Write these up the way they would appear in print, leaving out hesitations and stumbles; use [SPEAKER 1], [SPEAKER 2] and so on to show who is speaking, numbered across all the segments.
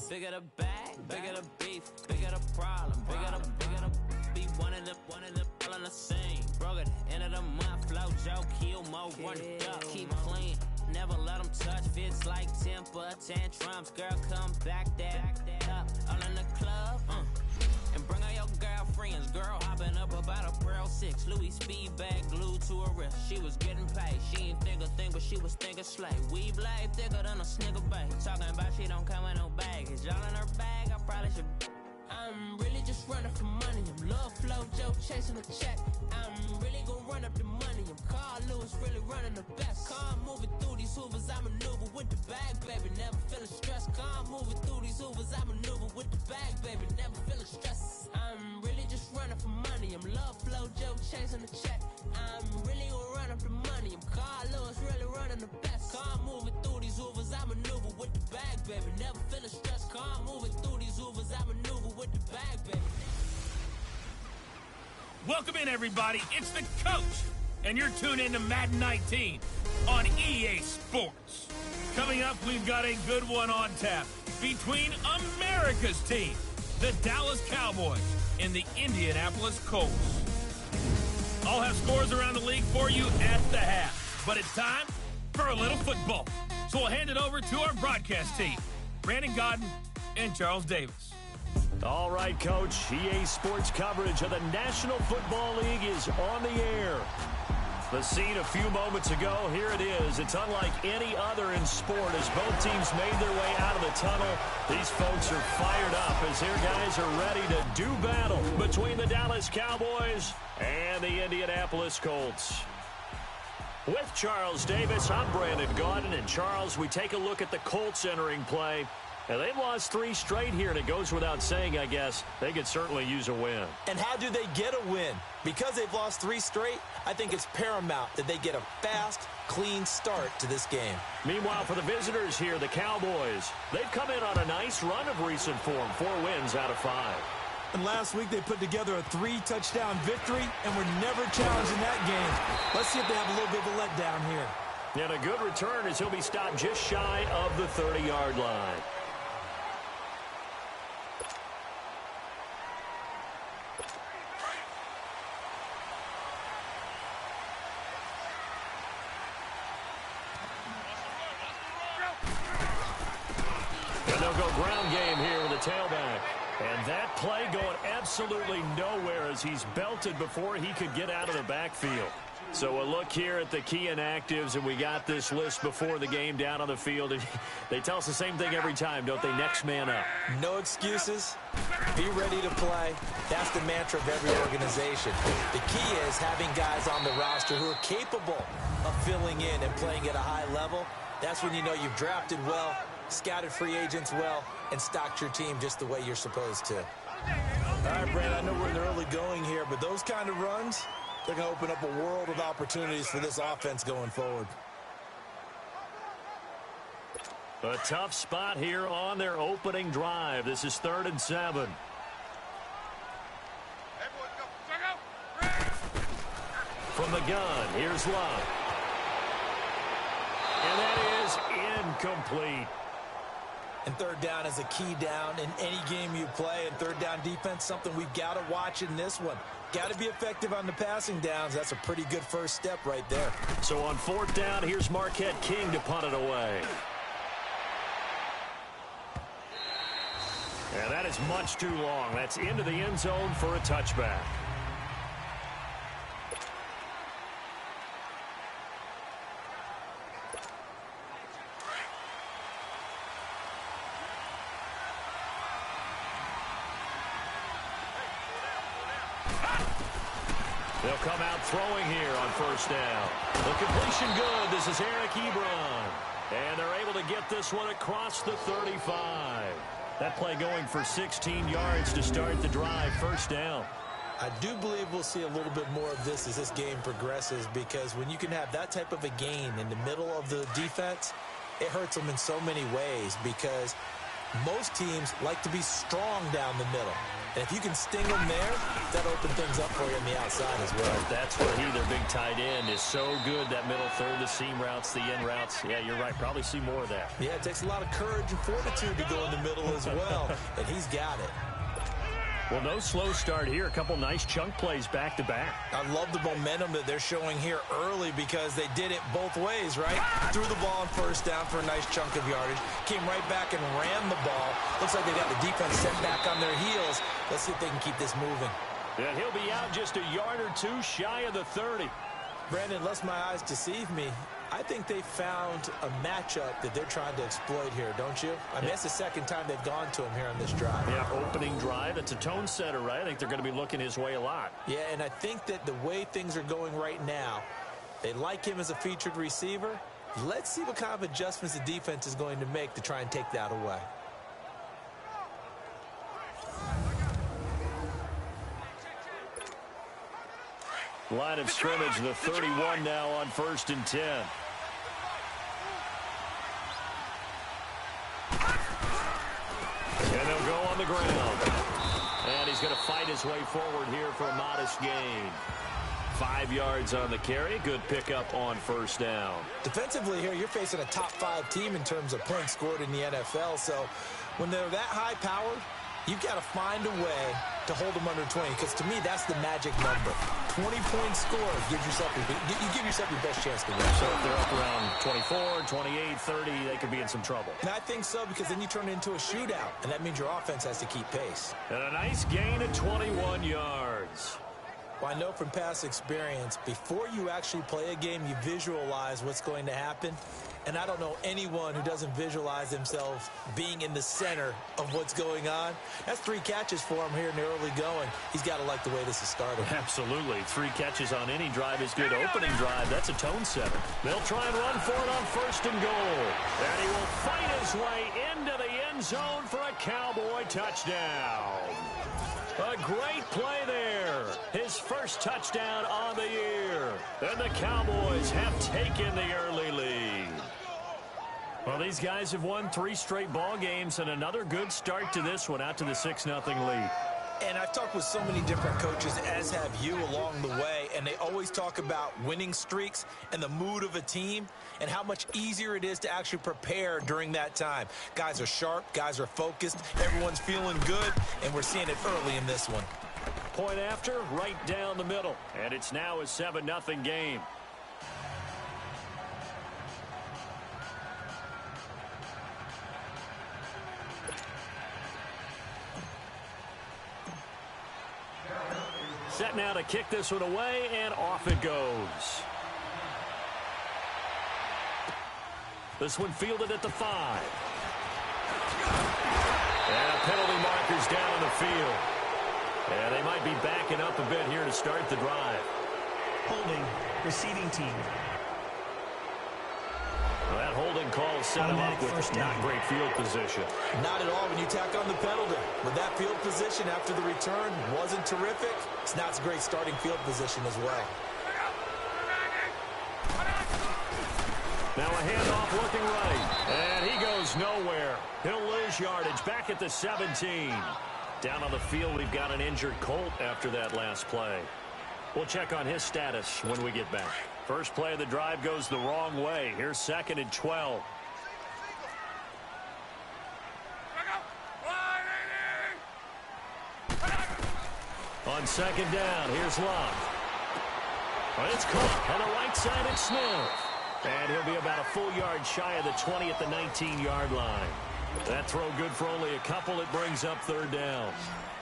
[SPEAKER 1] Bigger the bag, bigger the beef, bigger the problem, bigger the be one of the all on the scene. Broke at the end of the month, flow Joe, kill mo, run it up, keep clean. Never let them touch, fits like temper tantrums. Girl, come back that up, all in the club, and bring all your girlfriends. Girl hopping up about a Pearl 6, Louis speed bag glued to her wrist. She was getting paid, she ain't think a thing, but she was thinking slay. Weave blade thicker than a snicker bait. Talking about she don't come with no baggage. Y'all in her bag, I probably should. I'm really just running for money. I'm love flow Joe chasing the check. I'm really gonna run up the money. I'm Carl Lewis, really running the best. Calm moving through these hoovers, I maneuver with the bag, baby. Never feeling stressed. Calm moving through these hoovers, I maneuver with the bag, baby. Never feeling stressed. I'm really just running for money. I'm love flow Joe chasing the check. I'm really gonna run up the money. I'm Carl Lewis, really running the best. Calm moving through these hoovers, I maneuver with the bag, baby. Never feeling stressed. Calm moving through these hoovers, I maneuver with the bag, baby.
[SPEAKER 2] Welcome in, everybody. It's the coach, and you're tuned in to Madden 19 on EA Sports. Coming up, we've got a good one on tap between America's team, the Dallas Cowboys, and the Indianapolis Colts. I'll have scores around the league for you at the half, but it's time for a little football. So we'll hand it over to our broadcast team, Brandon Godden and Charles Davis.
[SPEAKER 3] All right, Coach. EA Sports coverage of the National Football League is on the air. The scene a few moments ago, here it is. It's unlike any other in sport as both teams made their way out of the tunnel. These folks are fired up as their guys are ready to do battle between the Dallas Cowboys and the Indianapolis Colts. With Charles Davis, I'm Brandon Gaudin. And Charles, we take a look at the Colts entering play. And they've lost 3 straight here, and it goes without saying, I guess, they could certainly use a win.
[SPEAKER 4] And how do they get a win? Because they've lost 3 straight, I think it's paramount that they get a fast, clean start to this game.
[SPEAKER 3] Meanwhile, for the visitors here, the Cowboys, they've come in on a nice run of recent form, 4 wins out of 5.
[SPEAKER 5] And last week they put together a 3-touchdown victory and were never challenged in that game. Let's see if they have a little bit of a letdown here.
[SPEAKER 3] And a good return as he'll be stopped just shy of the 30-yard line. And they'll go ground game here with a tailback. And that play going absolutely nowhere as he's belted before he could get out of the backfield. So a look here at the key inactives, and we got this list before the game down on the field. And they tell us the same thing every time, don't they? Next man up.
[SPEAKER 4] No excuses. Be ready to play. That's the mantra of every organization. The key is having guys on the roster who are capable of filling in and playing at a high level. That's when you know you've drafted well, scouted free agents well, and stocked your team just the way you're supposed to.
[SPEAKER 5] All right, Brandon, I know we're in the early going here, but those kind of runs, they're going to open up a world of opportunities for this offense going forward.
[SPEAKER 3] A tough spot here on their opening drive. This is 3rd and 7. From the gun, here's Love. And that is incomplete.
[SPEAKER 4] And 3rd down is a key down in any game you play. And 3rd down defense, something we've got to watch in this one. Got to be effective on the passing downs. That's a pretty good first step right there.
[SPEAKER 3] So on 4th down, here's Marquette King to punt it away. And that is much too long. That's into the end zone for a touchback. They'll come out throwing here on 1st down. The completion good. This is Eric Ebron. And they're able to get this one across the 35. That play going for 16 yards to start the drive. 1st down.
[SPEAKER 4] I do believe we'll see a little bit more of this as this game progresses, because when you can have that type of a gain in the middle of the defense, it hurts them in so many ways, because Most teams like to be strong down the middle. And if you can sting them there, that'll open things up for you on the outside as well.
[SPEAKER 3] That's where their big tight end, is so good. That middle third, the seam routes, the end routes. Yeah, you're right. Probably see more of that.
[SPEAKER 4] Yeah, it takes a lot of courage and fortitude to go in the middle as well. And he's got it.
[SPEAKER 3] Well, no slow start here. A couple nice chunk plays back-to-back.
[SPEAKER 4] I love the momentum that they're showing here early because they did it both ways, right? Threw the ball on first down for a nice chunk of yardage. Came right back and ran the ball. Looks like they got the defense set back on their heels. Let's see if they can keep this moving.
[SPEAKER 3] And he'll be out just a yard or two shy of the 30.
[SPEAKER 4] Brandon, unless my eyes deceive me, I think they found a matchup that they're trying to exploit here, don't you? I mean, it's the second time they've gone to him here on this drive.
[SPEAKER 3] Yeah, opening drive. It's a tone setter, right? I think they're going to be looking his way a lot.
[SPEAKER 4] Yeah, and I think that the way things are going right now, they like him as a featured receiver. Let's see what kind of adjustments the defense is going to make to try and take that away.
[SPEAKER 3] Line of scrimmage, the 31 now on 1st and 10. And they'll go on the ground. And he's going to fight his way forward here for a modest gain. 5 yards on the carry. Good pickup on 1st down.
[SPEAKER 4] Defensively here, you're facing a top 5 team in terms of points scored in the NFL. So when they're that high-powered, you've got to find a way to hold them under 20, because to me, that's the magic number. 20-point score gives yourself you give yourself your best chance to win.
[SPEAKER 3] So if they're up around 24, 28, 30, they could be in some trouble.
[SPEAKER 4] And I think so, because then you turn it into a shootout, and that means your offense has to keep pace.
[SPEAKER 3] And a nice gain of 21 yards.
[SPEAKER 4] Well, I know from past experience, before you actually play a game, you visualize what's going to happen. And I don't know anyone who doesn't visualize themselves being in the center of what's going on. That's 3 catches for him here in the early going. He's got to like the way this is started.
[SPEAKER 3] Absolutely. 3 catches on any drive is good. Opening drive, that's a tone setter. They'll try and run for it on 1st and goal. And he will fight his way into the end zone for a Cowboy touchdown. A great play there. His first touchdown on the year. And the Cowboys have taken the early lead. Well, these guys have won 3 straight ball games, and another good start to this one, out to the 6-0 lead.
[SPEAKER 4] And I've talked with so many different coaches, as have you, along the way, and they always talk about winning streaks and the mood of a team and how much easier it is to actually prepare during that time. Guys are sharp, guys are focused, everyone's feeling good, and we're seeing it early in this one.
[SPEAKER 3] Point after, right down the middle, and it's now a 7-0 game. Set now to kick this one away, and off it goes. This one fielded at the 5. And a penalty marker's down on the field. And they might be backing up a bit here to start the drive.
[SPEAKER 6] Holding, receiving team.
[SPEAKER 3] Well, that holding call set him up with not great field position.
[SPEAKER 4] Not at all when you tack on the penalty. With that field position after the return wasn't terrific, it's not a great starting field position as well.
[SPEAKER 3] Now a handoff looking right. And he goes nowhere. He'll lose yardage back at the 17. Down on the field, we've got an injured Colt after that last play. We'll check on his status when we get back. First play of the drive goes the wrong way. Here's 2nd and 12. On 2nd down, here's Love. Well, it's caught on the right side of Smith. And he'll be about a full yard shy of the 20 at the 19-yard line. That throw good for only a couple. It brings up 3rd down.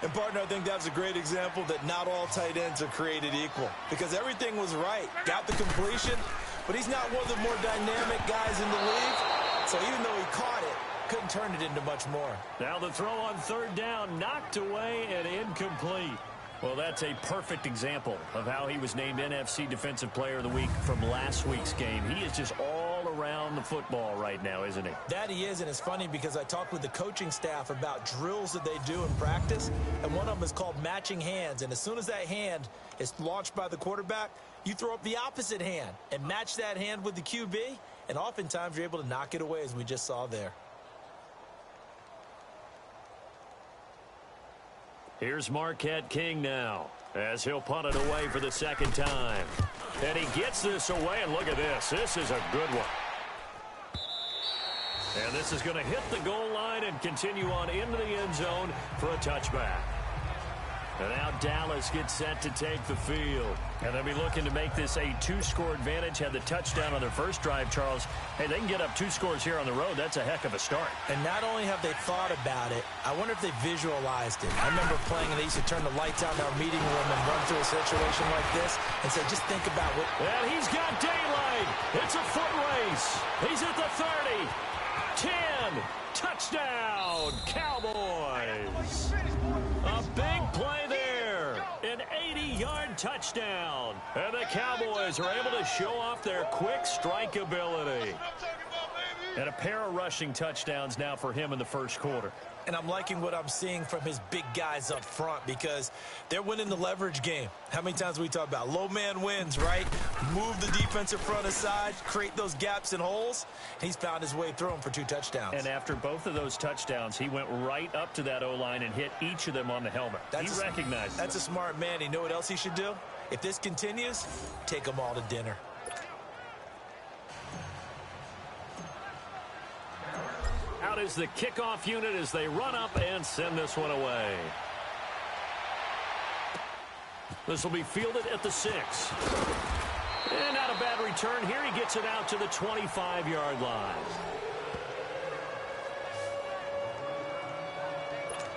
[SPEAKER 4] And, partner, I think that's a great example that not all tight ends are created equal, because everything was right. Got the completion, but he's not one of the more dynamic guys in the league. So even though he caught it, couldn't turn it into much more.
[SPEAKER 3] Now the throw on 3rd down, knocked away and incomplete. Well, that's a perfect example of how he was named NFC Defensive Player of the Week from last week's game. He is just all around the football right now, isn't he?
[SPEAKER 4] That he is, and it's funny because I talked with the coaching staff about drills that they do in practice, and one of them is called matching hands. And as soon as that hand is launched by the quarterback, you throw up the opposite hand and match that hand with the QB, and oftentimes you're able to knock it away, as we just saw there.
[SPEAKER 3] Here's Marquette King now, as he'll punt it away for the second time. And he gets this away, and look at this. This is a good one. And this is going to hit the goal line and continue on into the end zone for a touchback. And now Dallas gets set to take the field. And they'll be looking to make this a 2-score advantage. Had the touchdown on their first drive, Charles. Hey, they can get up 2 scores here on the road. That's a heck of a start.
[SPEAKER 4] And not only have they thought about it, I wonder if they visualized it. I remember playing, and they used to turn the lights out in our meeting room and run through a situation like this and say, just think about what...
[SPEAKER 3] And he's got daylight. It's a foot race. He's at the 30. 10. Touchdown, Cowboys. A big play there. An 80-yard touchdown. And the Cowboys are able to show off their quick strike ability. And a pair of rushing touchdowns now for him in the first quarter.
[SPEAKER 4] And I'm liking what I'm seeing from his big guys up front because they're winning the leverage game. How many times we talk about low man wins, right? Move the defensive front aside, create those gaps and holes. He's found his way through them for 2 touchdowns.
[SPEAKER 3] And after both of those touchdowns, he went right up to that O-line and hit each of them on the helmet. He recognized
[SPEAKER 4] That's a smart man. You know what else he should do? If this continues, take them all to dinner.
[SPEAKER 3] Out is the kickoff unit as they run up and send this one away. This will be fielded at the 6. And not a bad return here. He gets it out to the 25-yard line.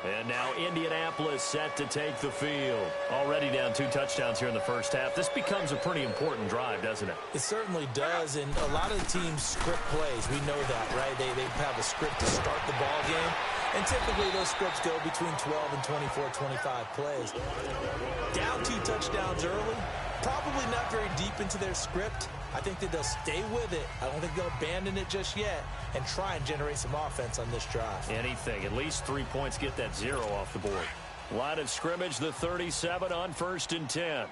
[SPEAKER 3] And now Indianapolis set to take the field. Already down 2 touchdowns here in the first half. This becomes a pretty important drive, doesn't it?
[SPEAKER 4] It certainly does, and a lot of the teams script plays. We know that, right? They have a script to start the ball game, and typically those scripts go between 12 and 24, 25 plays. Down 2 touchdowns early, probably not very deep into their script. I think that they'll stay with it. I don't think they'll abandon it just yet and try and generate some offense on this drive.
[SPEAKER 3] Anything. At least 3 points, get that 0 off the board. Line of scrimmage, the 37 on 1st and 10.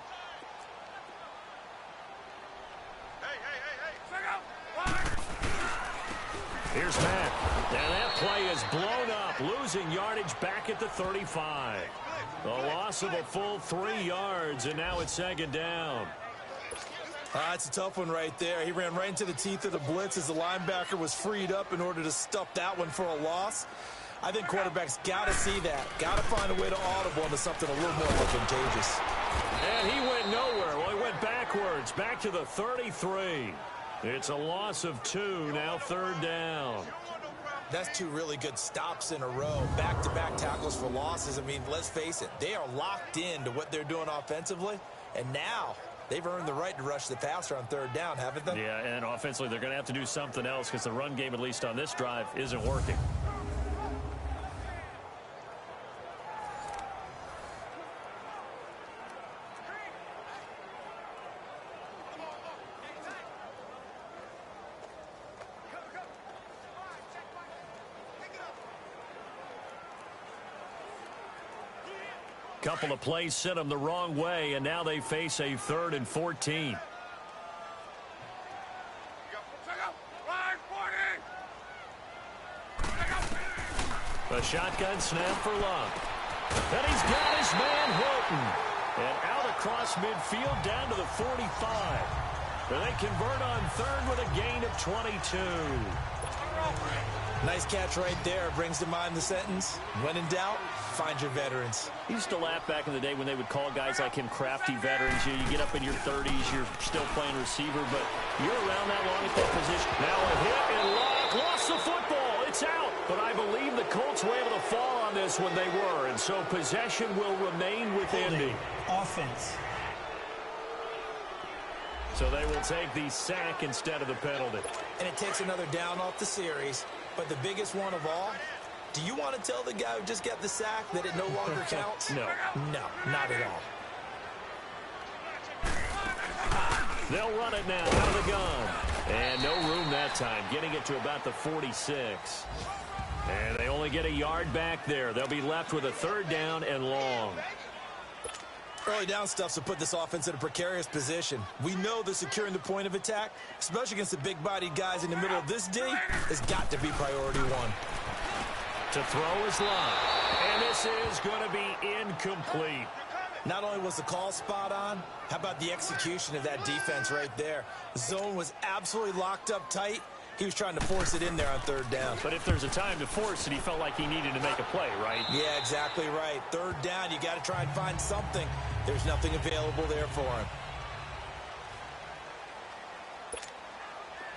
[SPEAKER 3] Here's Matt. And that play is blown up, losing yardage back at the 35. A loss of a full 3 yards, and now it's 2nd down.
[SPEAKER 4] That's a tough one right there. He ran right into the teeth of the blitz as the linebacker was freed up in order to stuff that one for a loss. I think quarterbacks got to see that. Got to find a way to audible into something a little more advantageous.
[SPEAKER 3] And he went nowhere. Well, he went backwards, back to the 33. It's a loss of 2, now 3rd down.
[SPEAKER 4] That's 2 really good stops in a row. Back-to-back tackles for losses. I mean, let's face it, they are locked into what they're doing offensively, and now they've earned the right to rush the passer on 3rd down, haven't they?
[SPEAKER 3] Yeah, and offensively, they're going to have to do something else because the run game, at least on this drive, isn't working. Couple of plays sent them the wrong way, and now they face a 3rd and 14. A shotgun snap for Luck. And he's got his man Hilton. And out across midfield down to the 45. And they convert on 3rd with a gain of 22.
[SPEAKER 4] Nice catch right there. Brings to mind the sentence, when in doubt, find your veterans.
[SPEAKER 3] He used to laugh back in the day when they would call guys like him crafty veterans. You get up in your 30s, you're still playing receiver, but you're around that long at that position. Now a hit, and Luck lost the football. It's out. But I believe the Colts were able to fall on this when they were, and so possession will remain with Indy.
[SPEAKER 6] Offense.
[SPEAKER 3] So they will take the sack instead of the penalty.
[SPEAKER 4] And it takes another down off the series. But the biggest one of all, do you want to tell the guy who just got the sack that it no longer counts?
[SPEAKER 3] No.
[SPEAKER 4] No, not at all.
[SPEAKER 3] They'll run it now out of the gun. And no room that time, getting it to about the 46. And they only get a yard back there. They'll be left with a 3rd down and long.
[SPEAKER 4] Early down stuff's to put this offense in a precarious position. We know that securing the point of attack, especially against the big-bodied guys in the middle of this D, has got to be priority 1.
[SPEAKER 3] To throw is Love. And this is going to be incomplete.
[SPEAKER 4] Not only was the call spot on, how about the execution of that defense right there? The zone was absolutely locked up tight. He was trying to force it in there on third down.
[SPEAKER 3] But if there's a time to force it, he felt like he needed to make a play, right?
[SPEAKER 4] Yeah, exactly right. Third down, you got to try and find something. There's nothing available there for him.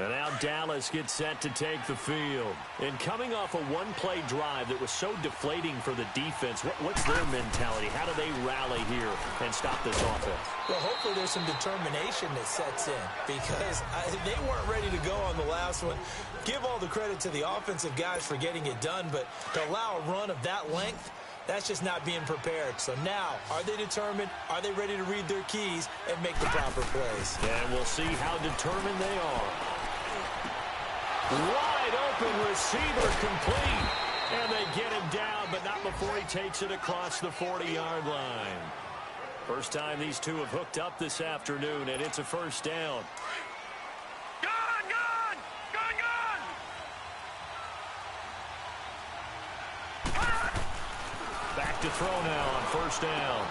[SPEAKER 3] And now Dallas gets set to take the field. And coming off a one-play drive that was so deflating for the defense, what's their mentality? How do they rally here and stop this offense?
[SPEAKER 4] Well, hopefully there's some determination that sets in because they weren't ready to go on the last one. Give all the credit to the offensive guys for getting it done, but to allow a run of that length, that's just not being prepared. So now, are they determined? Are they ready to read their keys and make the proper plays?
[SPEAKER 3] And we'll see how determined they are. Wide open receiver complete. And they get him down, but not before he takes it across the 40-yard line. First time these two have hooked up this afternoon, and it's a first down. Back to throw now on first down.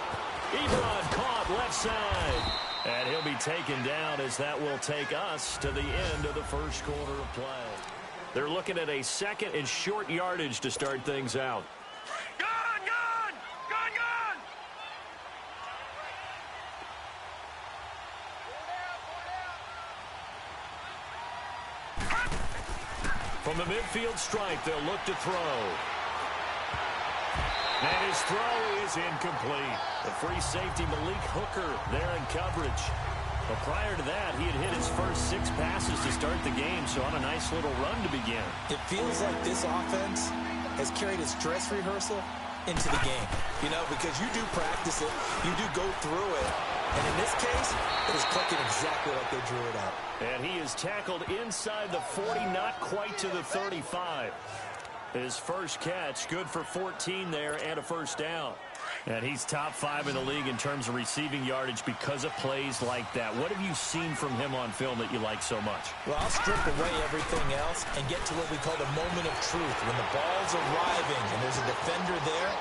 [SPEAKER 3] Ebron caught left side. And he'll be taken down as that will take us to the end of the first quarter of play. They're looking at a second and short yardage to start things out. From the midfield stripe, they'll look to throw. And his throw is incomplete. The free safety, Malik Hooker, there in coverage. But prior to that, he had hit his first 6 passes to start the game, so on a nice little run to begin.
[SPEAKER 4] It feels like this offense has carried its dress rehearsal into the game. You know, because you do practice it, you do go through it, and in this case, it is clicking exactly like they drew it up.
[SPEAKER 3] And he is tackled inside the 40, not quite to the 35. His first catch, good for 14 there and a first down. And he's top 5 in the league in terms of receiving yardage because of plays like that. What have you seen from him on film that you like so much?
[SPEAKER 4] Well, I'll strip away everything else and get to what we call the moment of truth. When the ball's arriving and there's a defender there,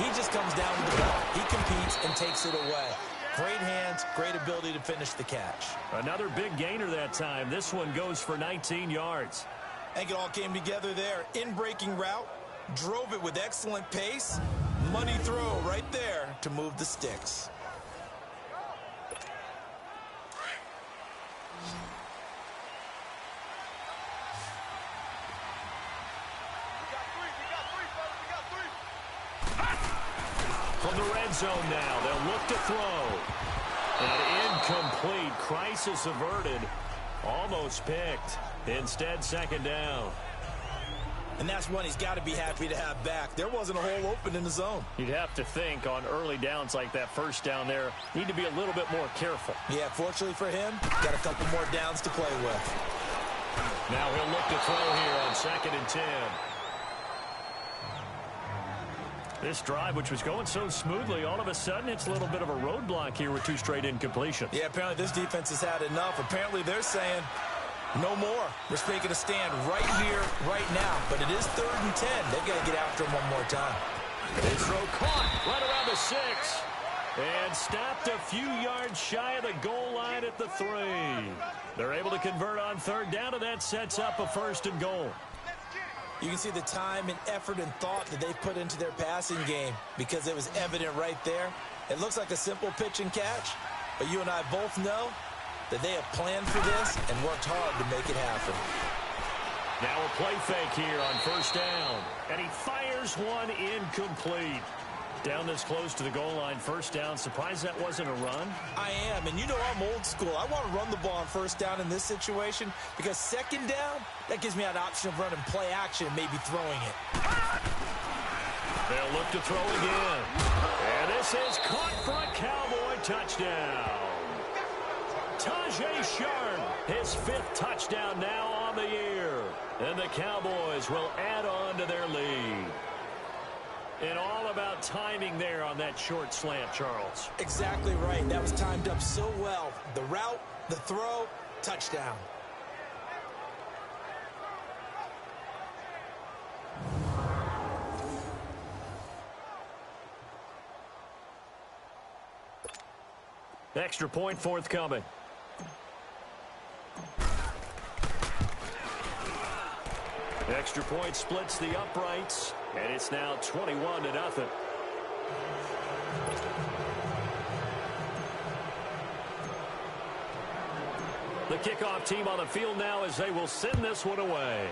[SPEAKER 4] he just comes down with the ball. He competes and takes it away. Great hands, great ability to finish the catch.
[SPEAKER 3] Another big gainer that time. This one goes for 19 yards.
[SPEAKER 4] I think it all came together there. In-breaking route, drove it with excellent pace. Money throw right there to move the sticks.
[SPEAKER 3] From the red zone now, they'll look to throw. And incomplete. Crisis averted. Almost picked. Instead, second down.
[SPEAKER 4] And that's one he's got to be happy to have back. There wasn't a hole open in the zone.
[SPEAKER 3] You'd have to think on early downs like that first down there, need to be a little bit more careful.
[SPEAKER 4] Yeah, fortunately for him, got a couple more downs to play with.
[SPEAKER 3] Now he'll look to throw here on 2nd and 10. This drive, which was going so smoothly, all of a sudden it's a little bit of a roadblock here with 2 straight incompletions.
[SPEAKER 4] Yeah, apparently this defense has had enough. Apparently they're saying no more. We're making a stand right here, right now. But it is 3rd and 10. They've got to get after him one more time.
[SPEAKER 3] His throw caught right around the 6. And stopped a few yards shy of the goal line at the 3. They're able to convert on 3rd down, and that sets up a 1st and goal.
[SPEAKER 4] You can see the time and effort and thought that they put into their passing game because it was evident right there. It looks like a simple pitch and catch, but you and I both know that they have planned for this and worked hard to make it happen.
[SPEAKER 3] Now a play fake here on 1st down, and he fires one incomplete. Down this close to the goal line, 1st down. Surprised that wasn't a run?
[SPEAKER 4] I am, and you know I'm old school. I want to run the ball on 1st down in this situation because 2nd down, that gives me an option of running play action and maybe throwing it.
[SPEAKER 3] They'll look to throw again. And this is caught for a Cowboy touchdown. Tajay Sharp, his 5th touchdown now on the year. And the Cowboys will add on to their lead. And all about timing there on that short slant, Charles.
[SPEAKER 4] Exactly right. That was timed up so well. The route, the throw, touchdown.
[SPEAKER 3] Extra point forthcoming. Extra point splits the uprights, and it's now 21-0. The kickoff team on the field now as they will send this one away.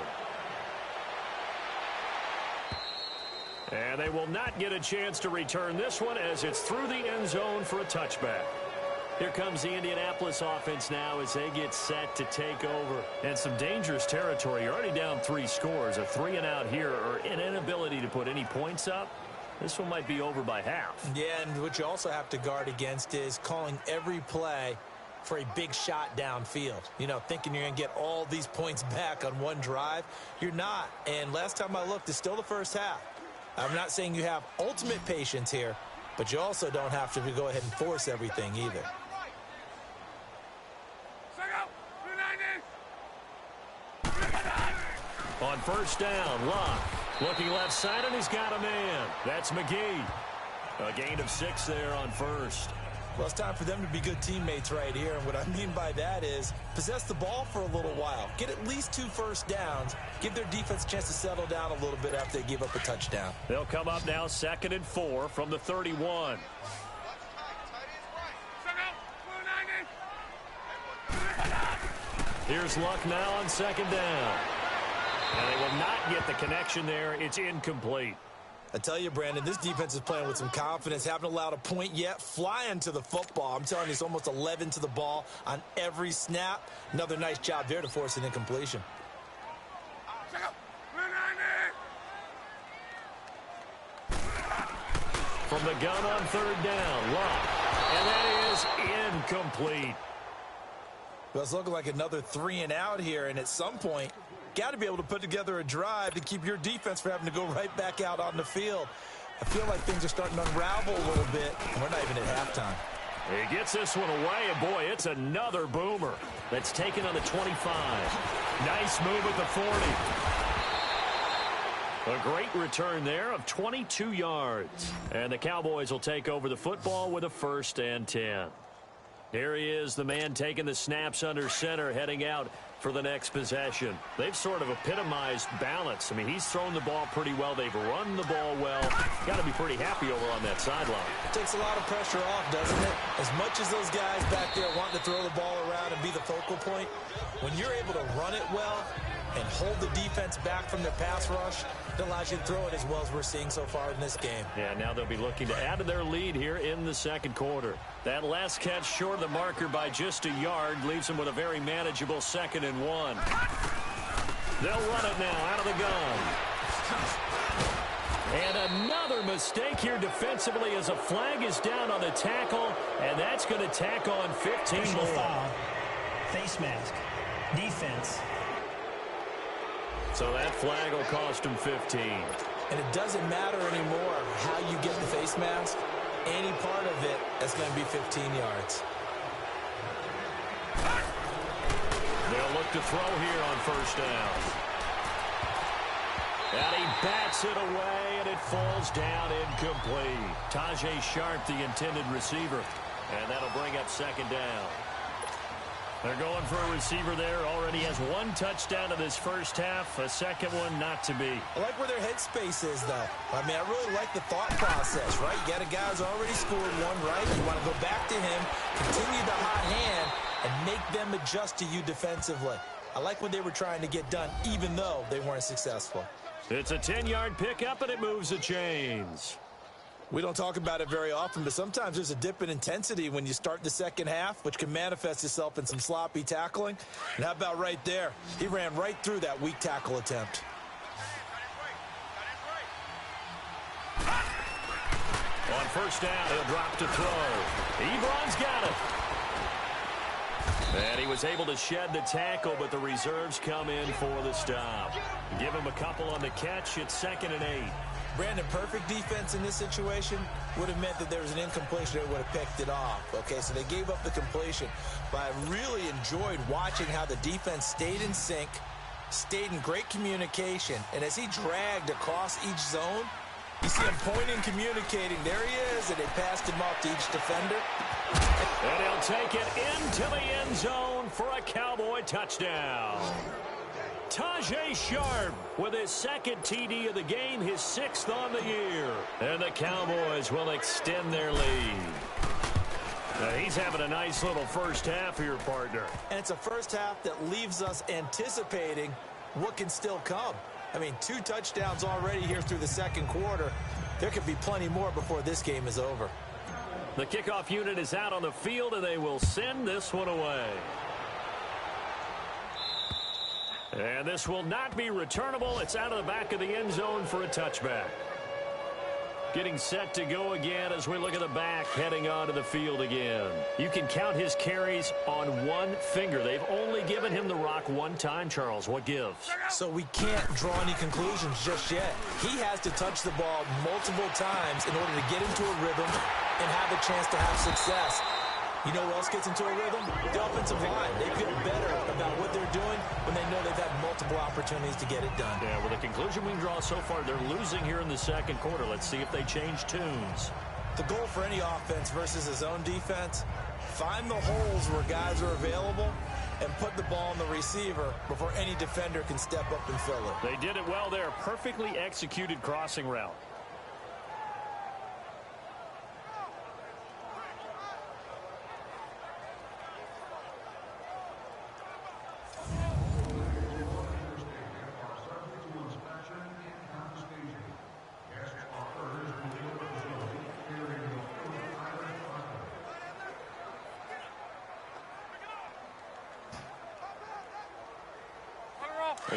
[SPEAKER 3] And they will not get a chance to return this one as it's through the end zone for a touchback. Here comes the Indianapolis offense now as they get set to take over. And some dangerous territory. You're already down 3 scores. A 3-and-out here or an inability to put any points up. This one might be over by half.
[SPEAKER 4] Yeah, and what you also have to guard against is calling every play for a big shot downfield. You know, thinking you're going to get all these points back on one drive. You're not. And last time I looked, it's still the first half. I'm not saying you have ultimate patience here, but you also don't have to go ahead and force everything either.
[SPEAKER 3] On first down, Locke looking left side, and he's got a man. That's McGee. A gain of 6 there on first.
[SPEAKER 4] Well, it's time for them to be good teammates right here. And what I mean by that is possess the ball for a little while. Get at least 2 first downs. Give their defense a chance to settle down a little bit after they give up a touchdown.
[SPEAKER 3] They'll come up now 2nd and 4 from the 31. Here's Luck now on 2nd down. And they will not get the connection there. It's incomplete.
[SPEAKER 4] I tell you, Brandon, this defense is playing with some confidence. Haven't allowed a point yet. Flying to the football. I'm telling you, it's almost 11 to the ball on every snap. Another nice job there to force an incompletion.
[SPEAKER 3] From the gun on 3rd down, Luck. And that is incomplete.
[SPEAKER 4] Well, it's looking like another 3-and-out here, and at some point, got to be able to put together a drive to keep your defense from having to go right back out on the field. I feel like things are starting to unravel a little bit, and we're not even at halftime.
[SPEAKER 3] He gets this one away, and boy, it's another boomer that's taken on the 25. Nice move at the 40. A great return there of 22 yards. And the Cowboys will take over the football with a 1st and 10. Here he is, the man taking the snaps under center, heading out for the next possession. They've sort of epitomized balance. I mean, he's thrown the ball pretty well. They've run the ball well. Got to be pretty happy over on that sideline.
[SPEAKER 4] Takes a lot of pressure off, doesn't it? As much as those guys back there want to throw the ball around and be the focal point, when you're able to run it well and hold the defense back from their pass rush, it allows you to throw it as well as we're seeing so far in this game.
[SPEAKER 3] Yeah, now they'll be looking to add to their lead here in the 2nd quarter. That last catch short of the marker by just a yard leaves them with a very manageable 2nd and 1. They'll run it now out of the gun. And another mistake here defensively as a flag is down on the tackle, and that's going to tack on 15 more.
[SPEAKER 6] Foul. Face mask. Defense.
[SPEAKER 3] So that flag will cost him 15.
[SPEAKER 4] And it doesn't matter anymore how you get the face mask. Any part of it, that's going to be 15 yards.
[SPEAKER 3] They'll look to throw here on 1st down. And he bats it away, and it falls down incomplete. Tajay Sharp, the intended receiver. And that'll bring up 2nd down. They're going for a receiver there. Already has 1 touchdown in this first half. A second one not to be.
[SPEAKER 4] I like where their headspace is, though. I mean, I really like the thought process, right? You got a guy who's already scored 1, right? You want to go back to him, continue the hot hand, and make them adjust to you defensively. I like what they were trying to get done, even though they weren't successful.
[SPEAKER 3] It's a 10-yard pickup, and it moves the chains.
[SPEAKER 4] We don't talk about it very often, but sometimes there's a dip in intensity when you start the second half, which can manifest itself in some sloppy tackling. And how about right there? He ran right through that weak tackle attempt.
[SPEAKER 3] On 1st down, he'll drop to throw. Ebron's got it. And he was able to shed the tackle, but the reserves come in for the stop. Give him a couple on the catch. It's 2nd and 8.
[SPEAKER 4] Brandon, perfect defense in this situation would have meant that there was an incompletion that would have picked it off. Okay, so they gave up the completion. But I really enjoyed watching how the defense stayed in sync, stayed in great communication, and as he dragged across each zone, you see him pointing, communicating. There he is, and they passed him off to each defender.
[SPEAKER 3] And he'll take it into the end zone for a Cowboy touchdown. Tajay Sharp with his second TD of the game, his 6th on the year. And the Cowboys will extend their lead. Now he's having a nice little first half here, partner.
[SPEAKER 4] And it's a first half that leaves us anticipating what can still come. I mean, 2 touchdowns already here through the second quarter. There could be plenty more before this game is over.
[SPEAKER 3] The kickoff unit is out on the field, and they will send this one away. And this will not be returnable. It's out of the back of the end zone for a touchback. Getting set to go again as we look at the back heading onto the field again. You can count his carries on one finger. They've only given him the rock one time, Charles. What gives?
[SPEAKER 4] So we can't draw any conclusions just yet. He has to touch the ball multiple times in order to get into a rhythm and have a chance to have success. You know who else gets into a rhythm? The offensive line. They feel better about what they're doing when they know they've had multiple opportunities to get it done.
[SPEAKER 3] Yeah, well, the conclusion we can draw so far, they're losing here in the second quarter. Let's see if they change tunes.
[SPEAKER 4] The goal for any offense versus a zone defense, find the holes where guys are available and put the ball on the receiver before any defender can step up and fill it.
[SPEAKER 3] They did it well there. Perfectly executed crossing route.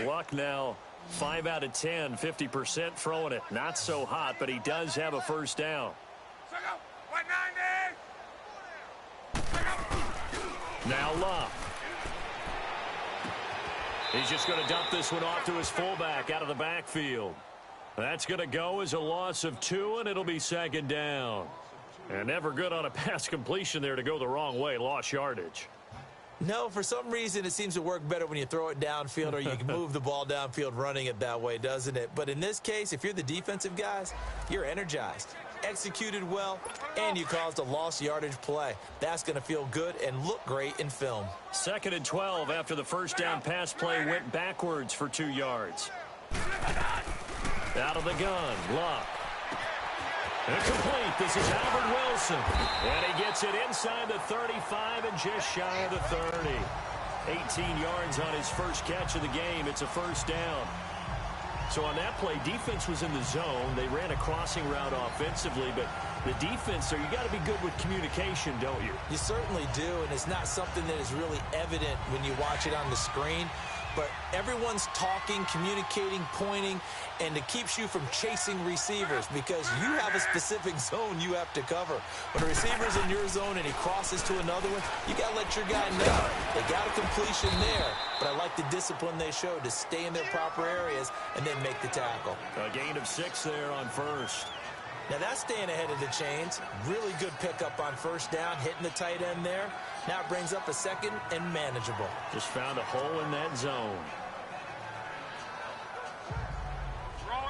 [SPEAKER 3] Luck now, 5 out of 10, 50% throwing it. Not so hot, but he does have a first down. Now Luck. He's just going to dump this one off to his fullback out of the backfield. That's going to go as a loss of 2, and it'll be second down. And never good on a pass completion there to go the wrong way. Lost yardage.
[SPEAKER 4] No, for some reason it seems to work better when you throw it downfield or you can move the ball downfield running it that way, doesn't it? But in this case, if you're the defensive guys, you're energized, executed well, and you caused a lost yardage play. That's going to feel good and look great in film.
[SPEAKER 3] 2nd and 12 after the first down pass play went backwards for 2 yards. Out of the gun, Luck. Incomplete. This is Albert Wilson. And he gets it inside the 35 and just shy of the 30. 18 yards on his first catch of the game. It's a first down. So on that play, defense was in the zone. They ran a crossing route offensively, but the defense there, you got to be good with communication, don't you?
[SPEAKER 4] You certainly do, and it's not something that is really evident when you watch it on the screen. But everyone's talking, communicating, pointing, and it keeps you from chasing receivers because you have a specific zone you have to cover. When a receiver's in your zone and he crosses to another one, you got to let your guy know. They got a completion there, but I like the discipline they showed to stay in their proper areas and then make the tackle.
[SPEAKER 3] A gain of 6 there on first.
[SPEAKER 4] Now that's staying ahead of the chains. Really good pickup on first down, hitting the tight end there. Now it brings up a second and manageable.
[SPEAKER 3] Just found a hole in that zone.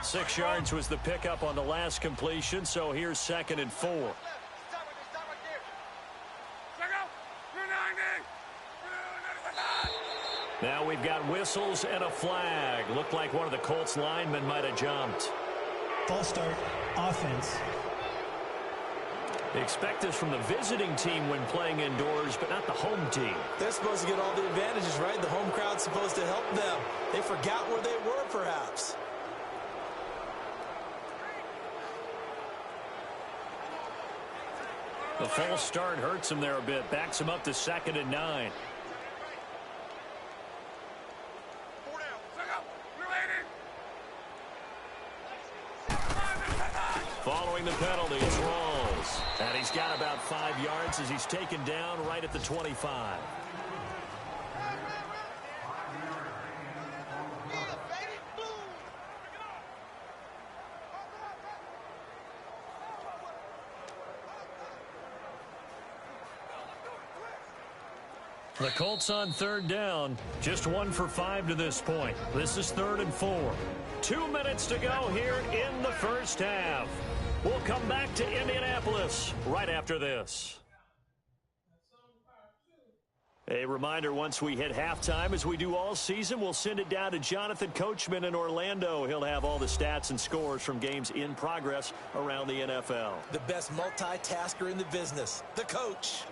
[SPEAKER 3] 6 yards was the pickup on the last completion, so here's 2nd and 4. Now we've got whistles and a flag. Looked like one of the Colts linemen might have jumped.
[SPEAKER 6] False start, offense.
[SPEAKER 3] They expect this from the visiting team when playing indoors, but not the home team.
[SPEAKER 4] They're supposed to get all the advantages, right? The home crowd's supposed to help them. They forgot where they were, perhaps.
[SPEAKER 3] The false start hurts him there a bit. Backs him up to 2nd and 9. Following the penalty, it's Rawls. And he's got about 5 yards as he's taken down right at the 25. The Colts on 3rd down. Just 1 for 5 to this point. This is 3rd and 4. 2 minutes to go here in the first half. We'll come back to Indianapolis right after this. A reminder, once we hit halftime, as we do all season, we'll send it down to Jonathan Coachman in Orlando. He'll have all the stats and scores from games in progress around the NFL.
[SPEAKER 4] The best multitasker in the business, the coach.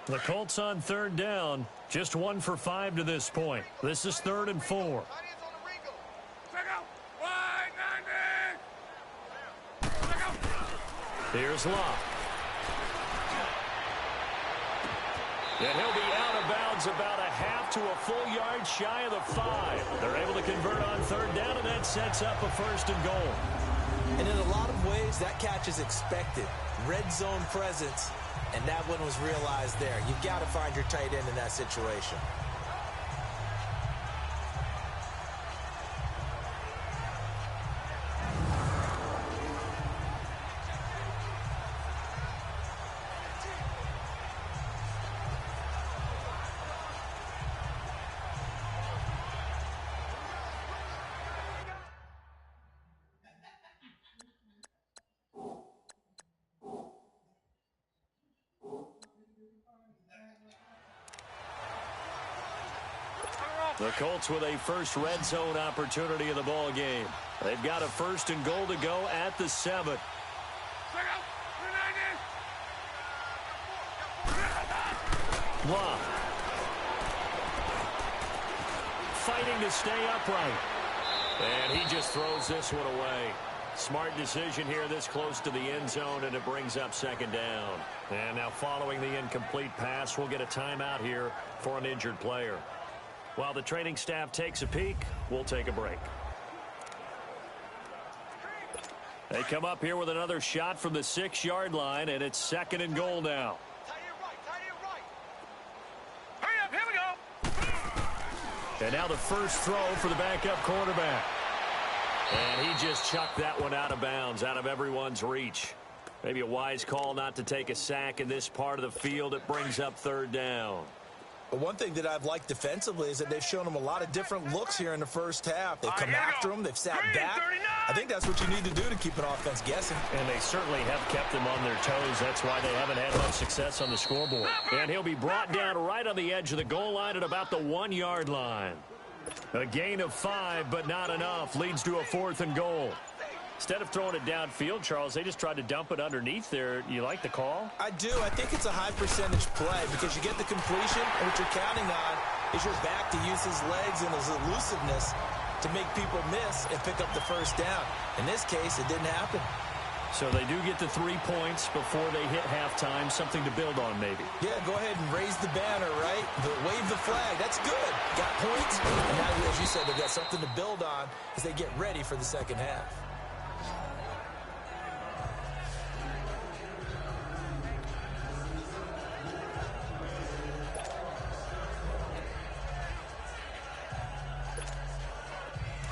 [SPEAKER 3] The Colts on third down, just 1 for 5 to this point. This is 3rd and 4. Here's Locke. And he'll be out of bounds about a half to a full yard shy of the 5. They're able to convert on third down, and that sets up a 1st and goal.
[SPEAKER 4] And in a lot of ways, that catch is expected. Red zone presence, and that one was realized there. You've got to find your tight end in that situation.
[SPEAKER 3] The Colts with a first red zone opportunity in the ball game. They've got a 1st and goal to go at the 7. Locke. Fighting to stay upright. And he just throws this one away. Smart decision here this close to the end zone, and it brings up 2nd down. And now following the incomplete pass, we'll get a timeout here for an injured player. While the training staff takes a peek, we'll take a break. They come up here with another shot from the 6-yard line, and it's 2nd and goal now.
[SPEAKER 2] Hurry up, here we go.
[SPEAKER 3] And now the first throw for the backup quarterback. And he just chucked that one out of bounds, out of everyone's reach. Maybe a wise call not to take a sack in this part of the field. It brings up 3rd down.
[SPEAKER 4] But one thing that I've liked defensively is that they've shown them a lot of different looks here in the first half. They've come after them. They've sat back. I think that's what you need to do to keep an offense guessing.
[SPEAKER 3] And they certainly have kept them on their toes. That's why they haven't had much success on the scoreboard. And he'll be brought down right on the edge of the goal line at about the 1-yard line. A gain of 5, but not enough. Leads to a 4th and goal. Instead of throwing it downfield, Charles, they just tried to dump it underneath there. You like the call?
[SPEAKER 4] I do. I think it's a high percentage play because you get the completion, and what you're counting on is your back to use his legs and his elusiveness to make people miss and pick up the 1st down. In this case, it didn't happen.
[SPEAKER 3] So they do get the 3 points before they hit halftime. Something to build on, maybe.
[SPEAKER 4] Yeah, go ahead and raise the banner, right? Wave the flag. That's good. Got points. And now, as you said, they've got something to build on as they get ready for the 2nd half.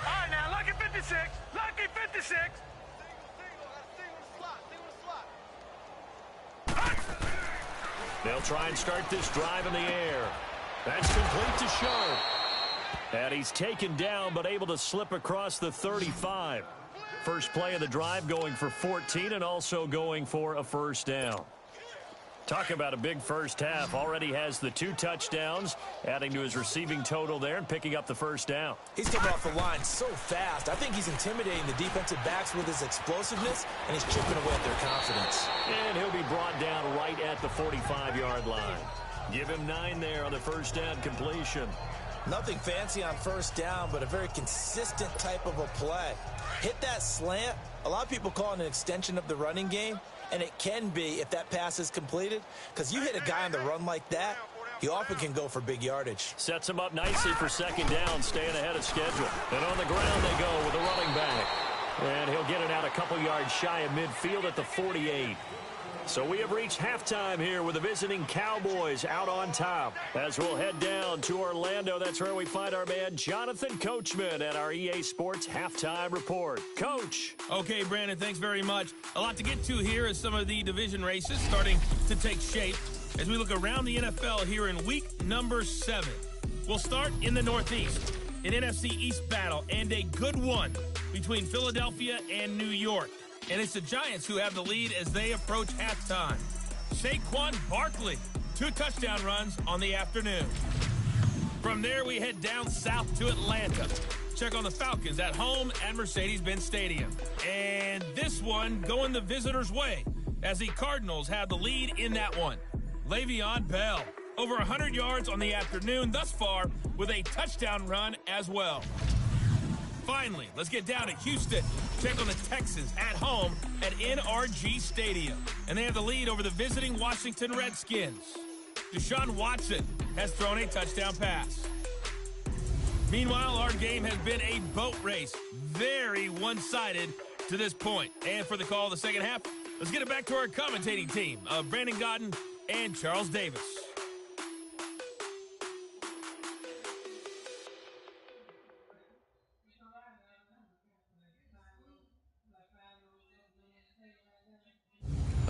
[SPEAKER 2] All right, now, lucky 56. Lucky 56.
[SPEAKER 3] They'll try and start this drive in the air. That's complete to Show. And he's taken down, but able to slip across the 35. First play of the drive going for 14 and also going for a 1st down. Talk about a big first half. Already has the 2 touchdowns, adding to his receiving total there and picking up the 1st down.
[SPEAKER 4] He's coming off the line so fast. I think he's intimidating the defensive backs with his explosiveness, and he's chipping away at their confidence.
[SPEAKER 3] And he'll be brought down right at the 45-yard line. Give him 9 there on the 1st down completion.
[SPEAKER 4] Nothing fancy on 1st down, but a very consistent type of a play. Hit that slant. A lot of people call it an extension of the running game. And it can be if that pass is completed, because you hit a guy on the run like that, he often can go for big yardage.
[SPEAKER 3] Sets him up nicely for 2nd down, staying ahead of schedule. And on the ground they go with the running back. And he'll get it out a couple yards shy of midfield at the 48. So we have reached halftime here with the visiting Cowboys out on top. As we'll head down to Orlando, that's where we find our man Jonathan Coachman at our EA Sports Halftime Report. Coach.
[SPEAKER 2] Okay, Brandon, thanks very much. A lot to get to here as some of the division races starting to take shape as we look around the NFL here in week number 7. We'll start in the Northeast. an NFC East battle, and a good one between Philadelphia and New York. And it's the Giants who have the lead as they approach halftime. Saquon Barkley, 2 touchdown runs on the afternoon. From there, we head down south to Atlanta. Check on the Falcons at home at Mercedes-Benz Stadium. And this one going the visitors' way as the Cardinals have the lead in that one. Le'Veon Bell, over 100 yards on the afternoon thus far with a touchdown run as well. Finally, let's get down to Houston. Check on the Texans at home at NRG Stadium. And they have the lead over the visiting Washington Redskins. Deshaun Watson has thrown a touchdown pass. Meanwhile, our game has been a boat race. Very one-sided to this point. And for the call of the second half, let's get it back to our commentating team of Brandon Godden and Charles Davis.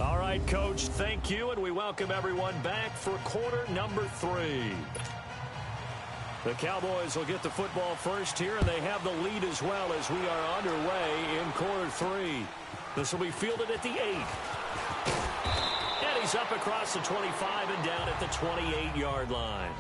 [SPEAKER 3] All right, Coach, thank you, and we welcome everyone back for quarter number 3. The Cowboys will get the football first here, and they have the lead as well as we are underway in quarter 3. This will be fielded at the 8. And he's up across the 25 and down at the 28-yard line.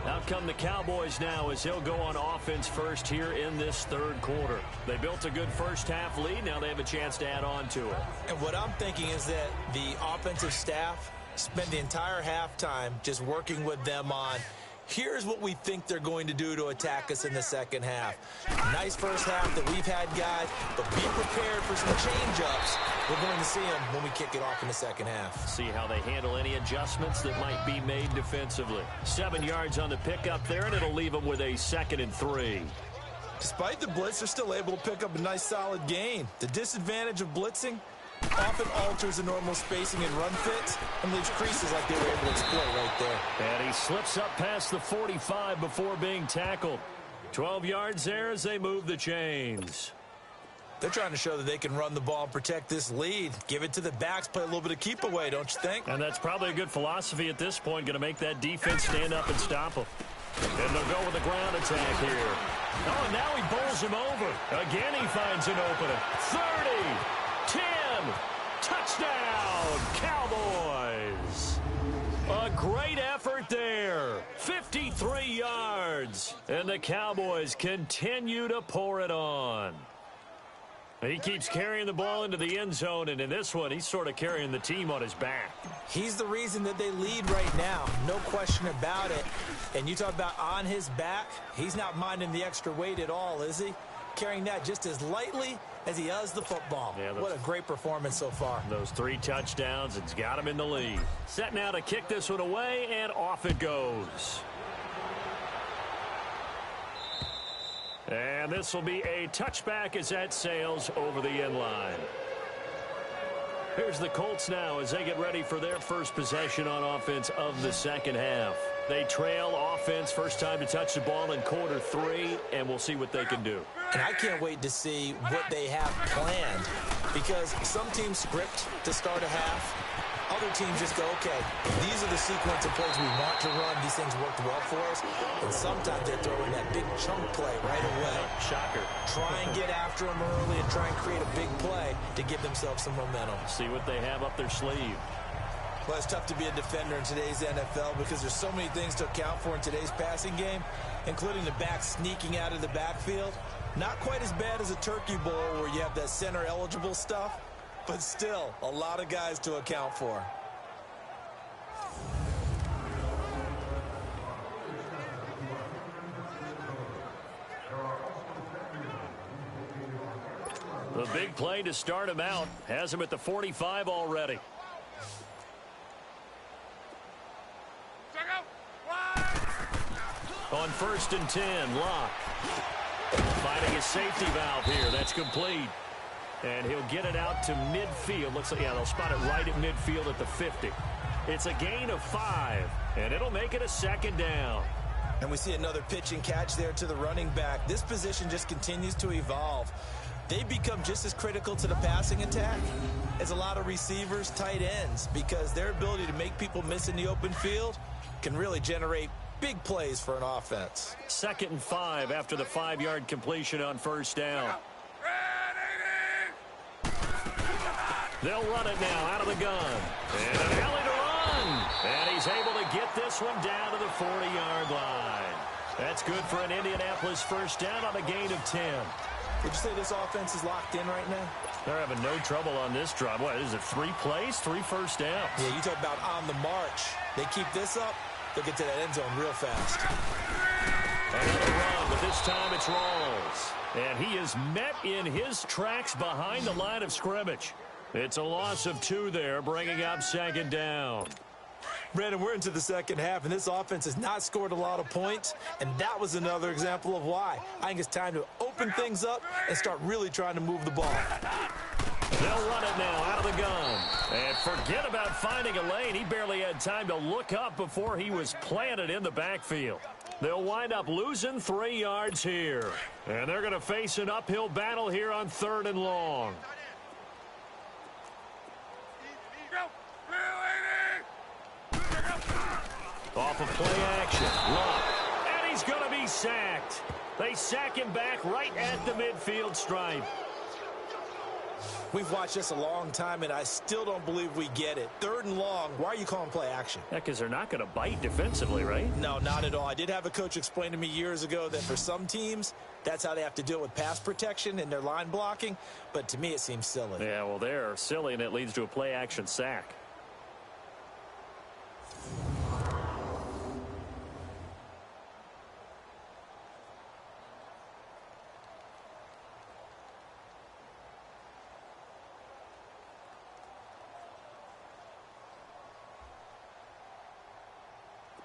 [SPEAKER 3] Out come the Cowboys now as they'll go on offense first here in this third quarter. They built a good first-half lead. Now they have a chance to add on to it.
[SPEAKER 4] And what I'm thinking is that the offensive staff spend the entire halftime just working with them on, here's what we think they're going to do to attack us in the second half. Nice first half that we've had, guys, but be prepared for some change-ups. We're going to see them when we kick it off in the second half.
[SPEAKER 3] See how they handle any adjustments that might be made defensively. 7 yards on the pickup there, and it'll leave them with a 2nd and 3.
[SPEAKER 4] Despite the blitz, they're still able to pick up a nice solid gain. The disadvantage of blitzing often alters the normal spacing and run fits and leaves creases like they were able to exploit right there.
[SPEAKER 3] And he slips up past the 45 before being tackled. 12 yards there as they move the chains.
[SPEAKER 4] They're trying to show that they can run the ball and protect this lead. Give it to the backs, play a little bit of keep away, don't you think?
[SPEAKER 3] And that's probably a good philosophy at this point, going to make that defense stand up and stop them. And they'll go with a ground attack here. Oh, and now he bowls him over. Again, he finds an opening. 30, 10, touchdown, Cowboys. A great effort there. 53 yards. And the Cowboys continue to pour it on. He keeps carrying the ball into the end zone, and in this one, he's sort of carrying the team on his back.
[SPEAKER 4] He's the reason that they lead right now, no question about it. And you talk about on his back, he's not minding the extra weight at all, is he? Carrying that just as lightly as he does the football. Yeah, what a great performance so far.
[SPEAKER 3] Those 3 touchdowns, it's got him in the lead. Set now to kick this one away, and off it goes. And this will be a touchback as that sails over the end line. Here's the Colts now as they get ready for their first possession on offense of the second half. They trail offense, first time to touch the ball in quarter 3, and we'll see what they can do.
[SPEAKER 4] And I can't wait to see what they have planned, because some teams script to start a half. Other teams just go, okay, these are the sequence of plays we want to run. These things worked well for us. And sometimes they throw in that big chunk play right away.
[SPEAKER 3] Shocker.
[SPEAKER 4] Try and get after them early and try and create a big play to give themselves some momentum.
[SPEAKER 3] See what they have up their sleeve.
[SPEAKER 4] Well, it's tough to be a defender in today's NFL because there's so many things to account for in today's passing game, including the back sneaking out of the backfield. Not quite as bad as a turkey bowl where you have that center-eligible stuff, but still a lot of guys to account for.
[SPEAKER 3] The big play to start him out has him at the 45 already. On 1st and 10, Locke finding his safety valve here. That's complete. And he'll get it out to midfield. Looks like, yeah, they'll spot it right at midfield at the 50. It's a gain of 5, and it'll make it a 2nd down.
[SPEAKER 4] And we see another pitch and catch there to the running back. This position just continues to evolve. They become just as critical to the passing attack as a lot of receivers, tight ends, because their ability to make people miss in the open field can really generate big plays for an offense.
[SPEAKER 3] 2nd and 5 after the 5-yard completion on first down. They'll run it now out of the gun. And an alley to run. And he's able to get this one down to the 40-yard line. That's good for an Indianapolis first down on a gain of 10.
[SPEAKER 4] Would you say this offense is locked in right now?
[SPEAKER 3] They're having no trouble on this drive. What is it, 3 plays, 3 first downs?
[SPEAKER 4] Yeah, you talk about on the march. They keep this up, they'll get to that end zone real fast.
[SPEAKER 3] Another run, but this time it's Rawls. And he is met in his tracks behind the line of scrimmage. It's a loss of 2 there, bringing up 2nd down.
[SPEAKER 4] Brandon, we're into the second half, and this offense has not scored a lot of points, and that was another example of why. I think it's time to open things up and start really trying to move the ball.
[SPEAKER 3] They'll run it now out of the gun. And forget about finding a lane. He barely had time to look up before he was planted in the backfield. They'll wind up losing 3 yards here. And they're going to face an uphill battle here on 3rd and long. Off of play action. Luck. And he's going to be sacked. They sack him back right at the midfield stripe.
[SPEAKER 4] We've watched this a long time, and I still don't believe we get it. 3rd and long. Why are you calling play action?
[SPEAKER 3] Yeah, because they're not going to bite defensively, right?
[SPEAKER 4] No, not at all. I did have a coach explain to me years ago that for some teams, that's how they have to deal with pass protection and their line blocking. But to me, it seems silly.
[SPEAKER 3] Yeah, well, they're silly, and it leads to a play action sack.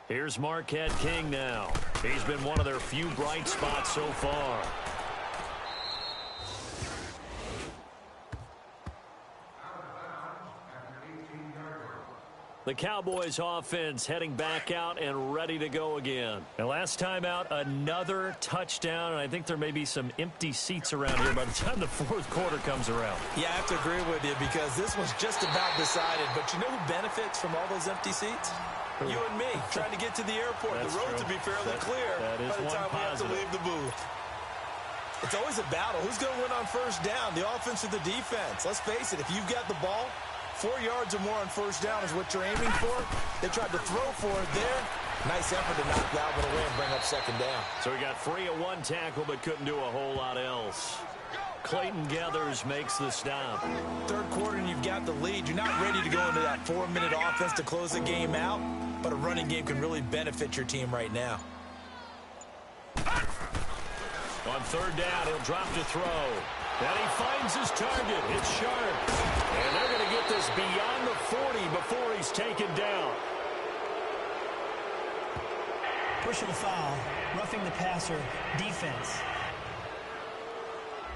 [SPEAKER 3] Here's Marquette King now. He's been one of their few bright spots so far. The Cowboys offense heading back out and ready to go again. And last time out, another touchdown. And I think there may be some empty seats around here by the time the 4th quarter comes around.
[SPEAKER 4] Yeah, I have to agree with you because this one's just about decided. But you know who benefits from all those empty seats? You and me, trying to get to the airport.
[SPEAKER 3] That's
[SPEAKER 4] the road
[SPEAKER 3] true.
[SPEAKER 4] to be fairly clear
[SPEAKER 3] that is
[SPEAKER 4] by the time we have to leave the booth. It's always a battle. Who's going to win on first down, the offense or the defense? Let's face it, if you've got the ball, 4 yards or more on first down is what you're aiming for. They tried to throw for it there. Nice effort to knock that one away and bring up 2nd down.
[SPEAKER 3] So we got 3 of 1 tackle, but couldn't do a whole lot else. Clayton Gathers makes the stop.
[SPEAKER 4] 3rd quarter and you've got the lead. You're not ready to go into that 4-minute offense to close the game out, but a running game can really benefit your team right now.
[SPEAKER 3] On 3rd down, he'll drop to throw. And he finds his target. It's sharp. And they're going to get this beyond the 40 before he's taken down.
[SPEAKER 6] Personal foul, roughing the passer, defense.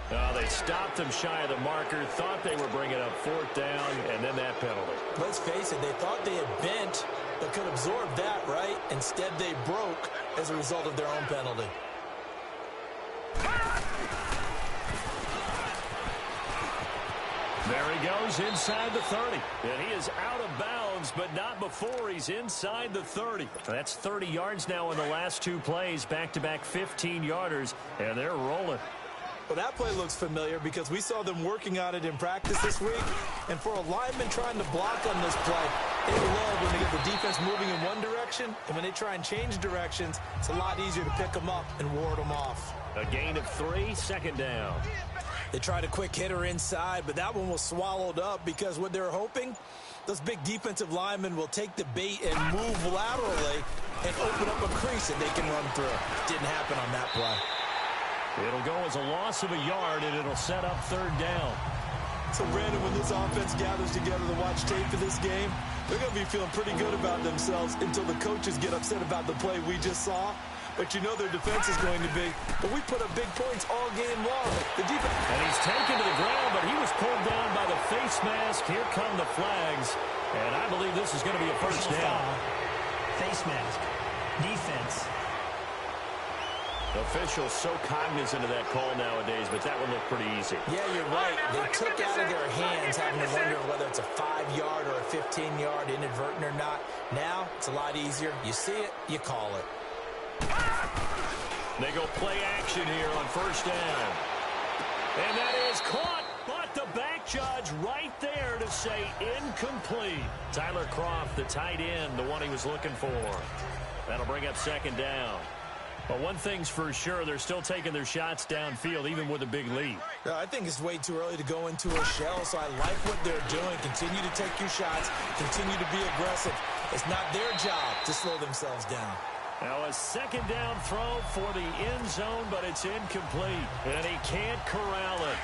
[SPEAKER 3] They stopped him shy of the marker, thought they were bringing up 4th down, and then that penalty.
[SPEAKER 4] Let's face it, they thought they had bent, but could absorb that, right? Instead, they broke as a result of their own penalty.
[SPEAKER 3] There he goes inside the 30. And he is out of bounds, but not before he's inside the 30. That's 30 yards now in the last 2 plays, back-to-back 15-yarders, and they're rolling.
[SPEAKER 4] Well, that play looks familiar because we saw them working on it in practice this week. And for a lineman trying to block on this play, they love when they get the defense moving in one direction. And when they try and change directions, it's a lot easier to pick them up and ward them off.
[SPEAKER 3] A gain of 3, 2nd down.
[SPEAKER 4] They tried a quick hitter inside, but that one was swallowed up because what they're hoping, those big defensive linemen will take the bait and move laterally and open up a crease that they can run through. Didn't happen on that play.
[SPEAKER 3] It'll go as a loss of a yard, and it'll set up 3rd down.
[SPEAKER 4] So, Brandon, when this offense gathers together to watch tape for this game, they're going to be feeling pretty good about themselves until the coaches get upset about the play we just saw. But you know their defense is going to be. But we put up big points all game long. The defense.
[SPEAKER 3] And he's taken to the ground, but he was pulled down by the face mask. Here come the flags. And I believe this is going to be a first down.
[SPEAKER 6] Face mask. Defense.
[SPEAKER 3] Officials so cognizant of that call nowadays, but that one looked pretty easy.
[SPEAKER 4] Yeah, you're right. They took out of their hands having to wonder whether it's a 5-yard or a 15-yard inadvertent or not. Now it's a lot easier. You see it, you call it.
[SPEAKER 3] They go play action here on first down. And that is caught, but the back judge right there to say incomplete. Tyler Croft, the tight end, the one he was looking for. That'll bring up second down. But one thing's for sure, they're still taking their shots downfield, even with a big lead.
[SPEAKER 4] I think it's way too early to go into a shell, so I like what they're doing. Continue to take your shots. Continue to be aggressive. It's not their job to slow themselves down.
[SPEAKER 3] Now a second down throw for the end zone, but it's incomplete. And he can't corral it.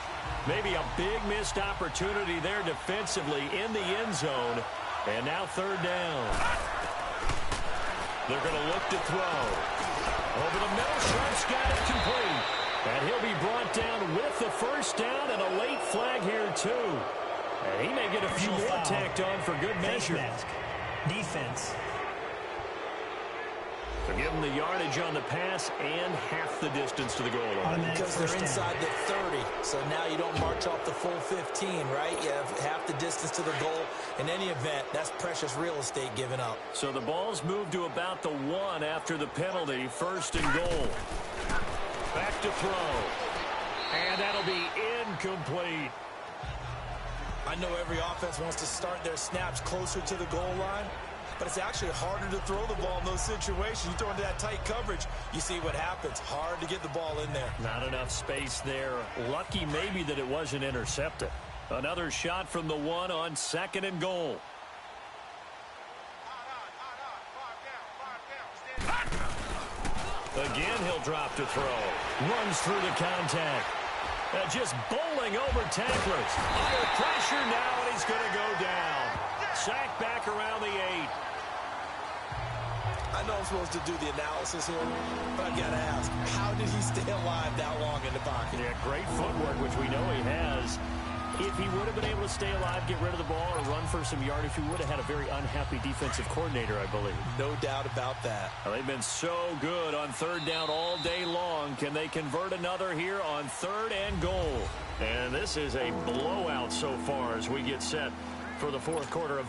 [SPEAKER 3] Maybe a big missed opportunity there defensively in the end zone. And now third down. They're going to look to throw. Over the middle, Sharp's got it complete. And he'll be brought down with the first down and a late flag here, too. And he may get a few more tacked on for good measure.
[SPEAKER 6] Defense.
[SPEAKER 3] So give them the yardage on the pass and half the distance to the goal line.
[SPEAKER 4] Because they're inside the 30, so now you don't march off the full 15, right? You have half the distance to the goal. In any event, that's precious real estate given up.
[SPEAKER 3] So the ball's moved to about the 1 after the penalty. First and goal. Back to throw. And that'll be incomplete.
[SPEAKER 4] I know every offense wants to start their snaps closer to the goal line, but it's actually harder to throw the ball in those situations. You throw into that tight coverage, you see what happens. Hard to get the ball in there.
[SPEAKER 3] Not enough space there. Lucky maybe that it wasn't intercepted. Another shot from the 1 on second and goal. Again, he'll drop to throw. Runs through the contact. Just bowling over tacklers. Under pressure now, and he's going to go down. Sacked back around the 8.
[SPEAKER 4] I know I'm supposed to do the analysis here, but I've got to ask, how did he stay alive that long in the pocket?
[SPEAKER 3] Yeah, great footwork, which we know he has. If he would have been able to stay alive, get rid of the ball, or run for some yardage, he would have had a very unhappy defensive coordinator, I believe.
[SPEAKER 4] No doubt about that.
[SPEAKER 3] Well, they've been so good on third down all day long. Can they convert another here on third and goal? And this is a blowout so far as we get set for the fourth quarter.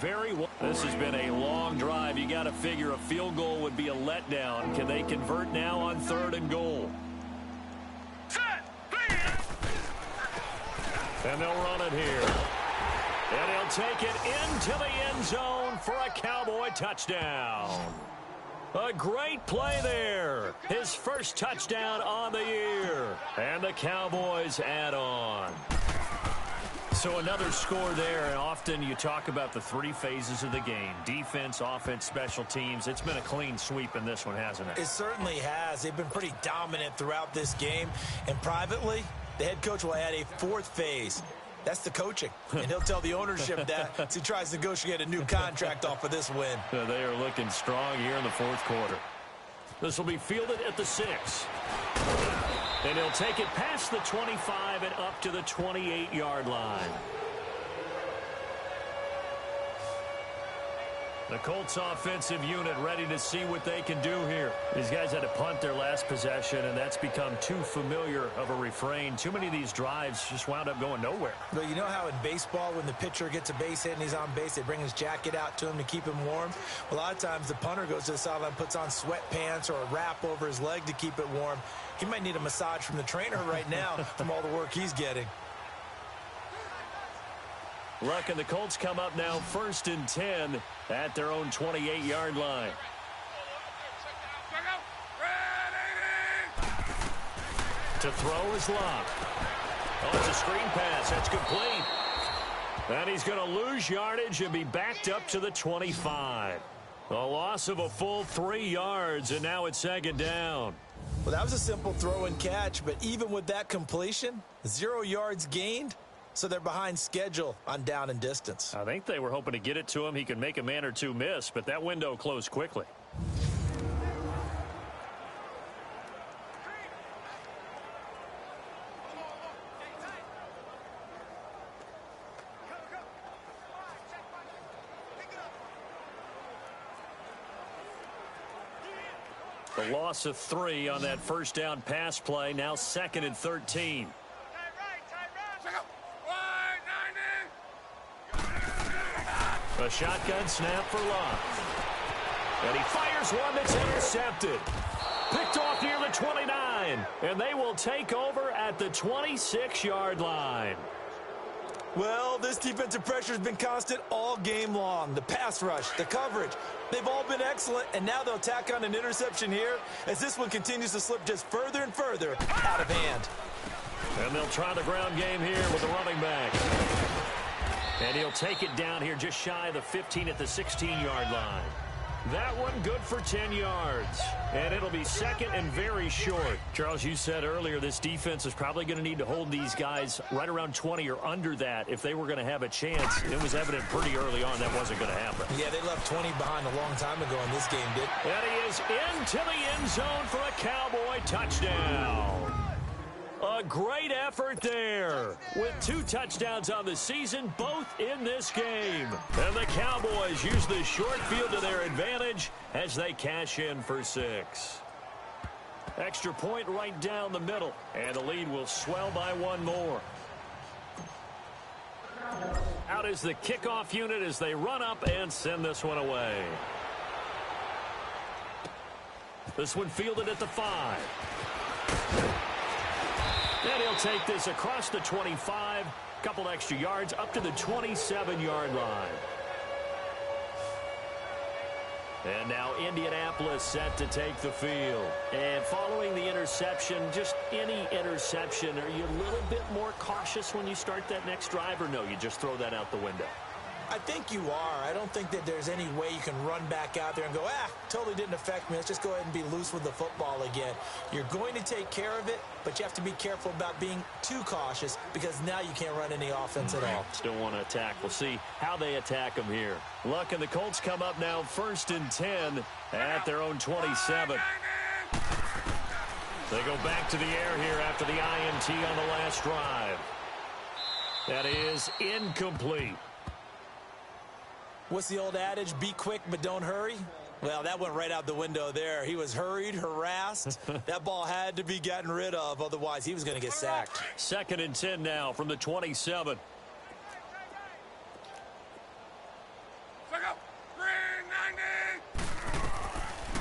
[SPEAKER 3] This has been a long drive. You got to figure a field goal would be a letdown. Can they convert now on third and goal? And they'll run it here. And he'll take it into the end zone for a Cowboy touchdown. A great play there. His first touchdown on the year. And the Cowboys add on. So another score there, and often you talk about the 3 phases of the game. Defense, offense, special teams. It's been a clean sweep in this one, hasn't it?
[SPEAKER 4] It certainly has. They've been pretty dominant throughout this game. And privately, the head coach will add a 4th phase. That's the coaching. And he'll tell the ownership that as he tries to negotiate a new contract off of this win.
[SPEAKER 3] They are looking strong here in the fourth quarter. This will be fielded at the 6. And he'll take it past the 25 and up to the 28-yard line. The Colts offensive unit ready to see what they can do here. These guys had to punt their last possession, and that's become too familiar of a refrain. Too many of these drives just wound up going nowhere.
[SPEAKER 4] But you know how in baseball, when the pitcher gets a base hit and he's on base, they bring his jacket out to him to keep him warm? Well, a lot of times the punter goes to the sideline, puts on sweatpants or a wrap over his leg to keep it warm. He might need a massage from the trainer right now from all the work he's getting.
[SPEAKER 3] Luck and the Colts come up now 1st and 10 at their own 28-yard line. To throw is Luck. Oh, it's a screen pass. That's complete. And he's going to lose yardage and be backed up to the 25. A loss of a full 3 yards, and now it's second down.
[SPEAKER 4] Well, that was a simple throw and catch, but even with that completion, 0 yards gained. So they're behind schedule on down and distance.
[SPEAKER 3] I think they were hoping to get it to him. He could make a man or two miss, but that window closed quickly. The loss of 3 on that first down pass play. Now 2nd and 13. A shotgun snap for Locke. And he fires one that's intercepted. Picked off near the 29. And they will take over at the 26-yard line.
[SPEAKER 5] Well, this defensive pressure has been constant all game long. The pass rush, the coverage, they've all been excellent, and now they'll tack on an interception here as this one continues to slip just further and further out of hand.
[SPEAKER 3] And they'll try the ground game here with the running back. And he'll take it down here just shy of the 15 at the 16-yard line. That one good for 10 yards. And it'll be second and very short. Charles, you said earlier this defense is probably going to need to hold these guys right around 20 or under that if they were going to have a chance. It was evident pretty early on that wasn't going to happen.
[SPEAKER 4] Yeah, they left 20 behind a long time ago in this game, did.
[SPEAKER 3] And he is into the end zone for a Cowboy touchdown. A great effort there with 2 touchdowns on the season, both in this game. And the Cowboys use the short field to their advantage as they cash in for 6. Extra point right down the middle, and the lead will swell by 1 more. Out is the kickoff unit as they run up and send this one away. This one fielded at the 5. And he'll take this across the 25, couple extra yards up to the 27-yard line. And now Indianapolis set to take the field. And following the interception, just any interception, are you a little bit more cautious when you start that next drive, or no, you just throw that out the window?
[SPEAKER 4] I think you are. I don't think that there's any way you can run back out there and go, totally didn't affect me. Let's just go ahead and be loose with the football again. You're going to take care of it, but you have to be careful about being too cautious because now you can't run any offense at all.
[SPEAKER 3] Still want to attack. We'll see how they attack them here. Luck and the Colts come up now 1st and 10 at their own 27. They go back to the air here after the INT on the last drive. That is incomplete.
[SPEAKER 4] What's the old adage? Be quick, but don't hurry. Well, that went right out the window there. He was hurried, harassed. That ball had to be gotten rid of. Otherwise, he was going to get sacked.
[SPEAKER 3] 2nd and 10 now from the 27.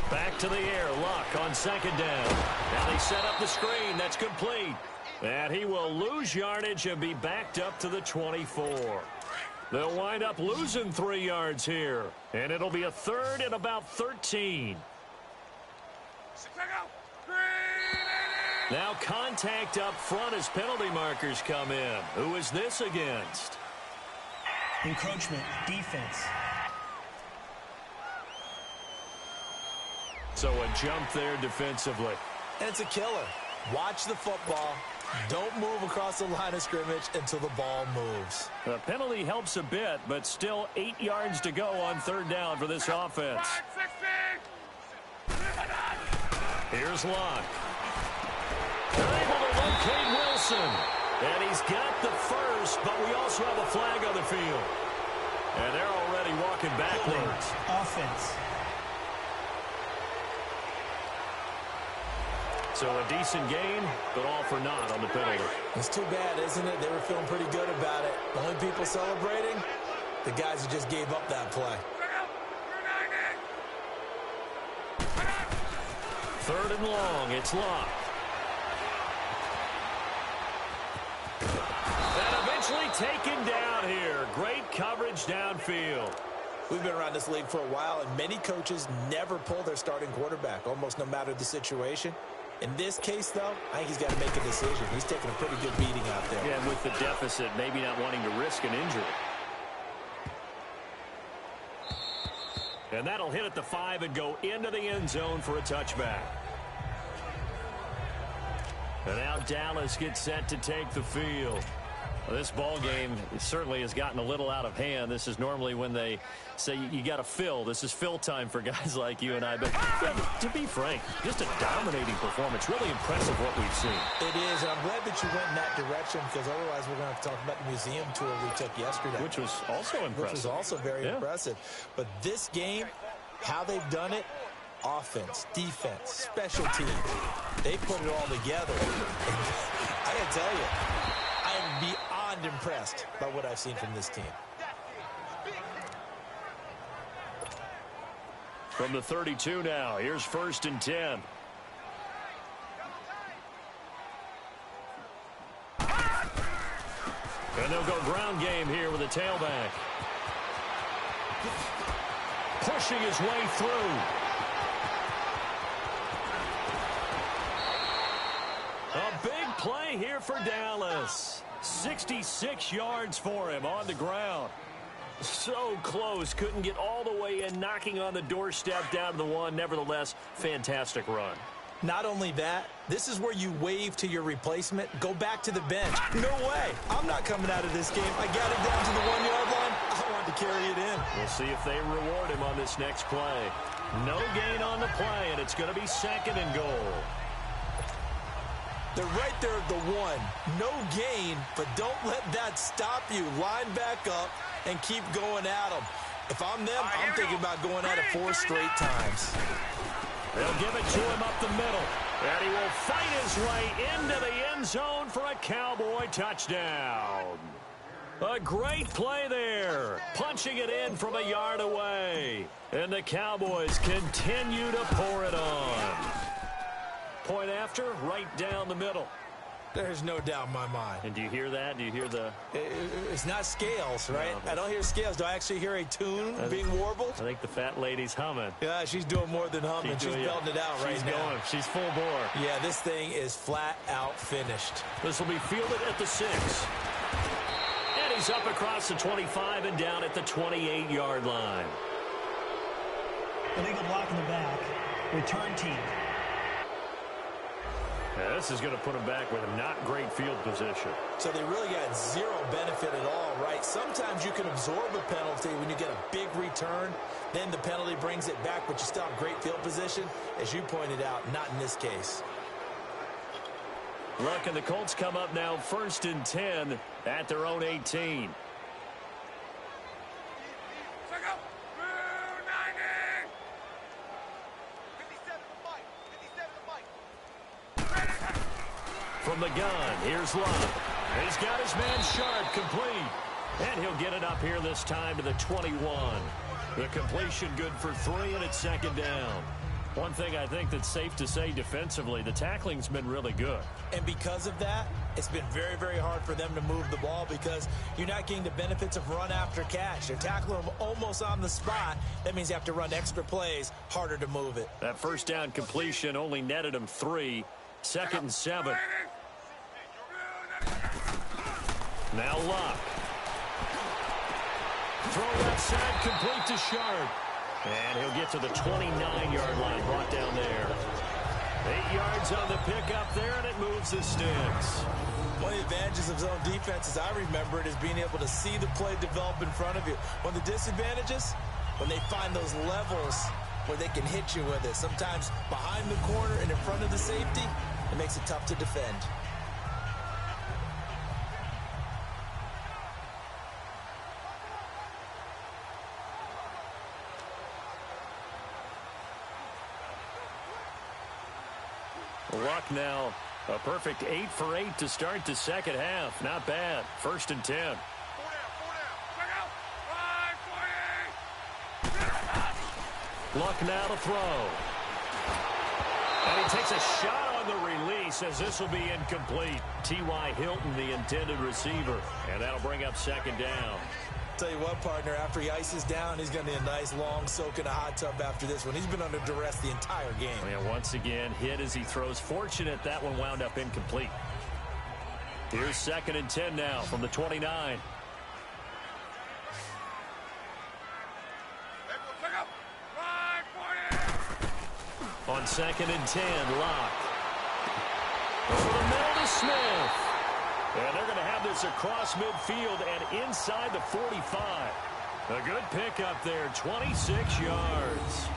[SPEAKER 3] Back to the air. Luck on 2nd down. Now they set up the screen. That's complete. And he will lose yardage and be backed up to the 24. They'll wind up losing 3 yards here. And it'll be a 3rd and about 13. Now contact up front as penalty markers come in. Who is this against?
[SPEAKER 6] Encroachment, defense.
[SPEAKER 3] So a jump there defensively.
[SPEAKER 4] And it's a killer. Watch the football. Don't move across the line of scrimmage until the ball moves.
[SPEAKER 3] The penalty helps a bit, but still 8 yards to go on 3rd down for this offense. Here's Locke. They're able to locate Wilson. And he's got the first, but we also have a flag on the field. And they're already walking backwards.
[SPEAKER 6] Offense.
[SPEAKER 3] So a decent game, but all for naught on the penalty.
[SPEAKER 4] It's too bad, isn't it? They were feeling pretty good about it. The only people celebrating, the guys who just gave up that play.
[SPEAKER 3] 3rd and long, it's Locke. And eventually taken down here. Great coverage downfield.
[SPEAKER 4] We've been around this league for a while, and many coaches never pull their starting quarterback, almost no matter the situation. In this case, though, I think he's got to make a decision. He's taking a pretty good beating out there.
[SPEAKER 3] Yeah, and with the deficit, maybe not wanting to risk an injury. And that'll hit at the 5 and go into the end zone for a touchback. And now Dallas gets set to take the field. Well, this ball game certainly has gotten a little out of hand. This is normally when they say you got to fill. This is fill time for guys like you and I. But yeah, to be frank, just a dominating performance. Really impressive what we've seen.
[SPEAKER 4] It is, and I'm glad that you went in that direction because otherwise we're going to have to talk about the museum tour we took yesterday.
[SPEAKER 3] Which was also impressive.
[SPEAKER 4] Which was also very impressive. But this game, how they've done it, offense, defense, special teams, they put it all together. I got to tell you, I am beyond impressed by what I've seen from this team.
[SPEAKER 3] From the 32 now, here's 1st and 10. And they'll go ground game here with a tailback. Pushing his way through. A big play here for Dallas. 66 yards for him on the ground. So close, couldn't get all the way in, knocking on the doorstep down to the one. Nevertheless, fantastic run.
[SPEAKER 5] Not only that, this is where you wave to your replacement, go back to the bench. No way. I'm not coming out of this game. I got it down to the 1-yard line. I want to carry it in.
[SPEAKER 3] We'll see if they reward him on this next play. No gain on the play, and it's going to be 2nd and goal.
[SPEAKER 5] They're right there at the 1. No gain, but don't let that stop you. Line back up and keep going at them. If I'm them, I'm thinking about going at it 4 straight times.
[SPEAKER 3] They'll give it to him up the middle. And he will fight his way into the end zone for a Cowboy touchdown. A great play there. Punching it in from a yard away. And the Cowboys continue to pour it on. Point after, right down the middle.
[SPEAKER 5] There's no doubt in my mind.
[SPEAKER 3] And do you hear that? Do you hear the...
[SPEAKER 5] It's not scales, right?
[SPEAKER 3] No,
[SPEAKER 5] I don't hear scales. Do I actually hear a tune being warbled?
[SPEAKER 3] I think the fat lady's humming.
[SPEAKER 5] Yeah, she's doing more than humming. She's belting it out right now.
[SPEAKER 3] She's going. She's full bore.
[SPEAKER 5] Yeah, this thing is flat out finished.
[SPEAKER 3] This will be fielded at the 6. And he's up across the 25 and down at the 28-yard line.
[SPEAKER 6] Illegal block in the back. Return team.
[SPEAKER 3] Now, this is going to put him back with a not great field position.
[SPEAKER 5] So they really got zero benefit at all, right? Sometimes you can absorb a penalty when you get a big return. Then the penalty brings it back, but you still have great field position. As you pointed out, not in this case.
[SPEAKER 3] Look, and the Colts come up now 1st and 10 at their own 18. From the gun, here's Love. He's got his man Sharp complete. And he'll get it up here this time to the 21. The completion good for 3, and it's 2nd down. One thing I think that's safe to say defensively, the tackling's been really good.
[SPEAKER 5] And because of that, it's been very, very hard for them to move the ball because you're not getting the benefits of run after catch. They're tackling them almost on the spot. That means you have to run extra plays, harder to move it.
[SPEAKER 3] That 1st down completion only netted him 3. 2nd and 7. Now Luck. Throw left side complete to Sharp. And he'll get to the 29-yard line, brought down there. 8 yards on the pickup there, and it moves the sticks.
[SPEAKER 5] One of the advantages of zone defense, as I remember it, is being able to see the play develop in front of you. One of the disadvantages, when they find those levels where they can hit you with it. Sometimes behind the corner and in front of the safety, it makes it tough to defend.
[SPEAKER 3] Luck now, a perfect 8 for 8 to start the second half. Not bad. 1st and 10. Luck now to throw. And he takes a shot on the release as this will be incomplete. T.Y. Hilton, the intended receiver. And that'll bring up 2nd down.
[SPEAKER 5] Tell you what, partner, after he ices down, he's going to be a nice long soak in a hot tub after this one. He's been under duress the entire game.
[SPEAKER 3] Yeah, once again, hit as he throws. Fortunate that one wound up incomplete. Here's 2nd and 10 now from the 29. On 2nd and 10, Locke. Over the middle to Smith. And they're going to have this across midfield and inside the 45. A good pickup there, 26 yards.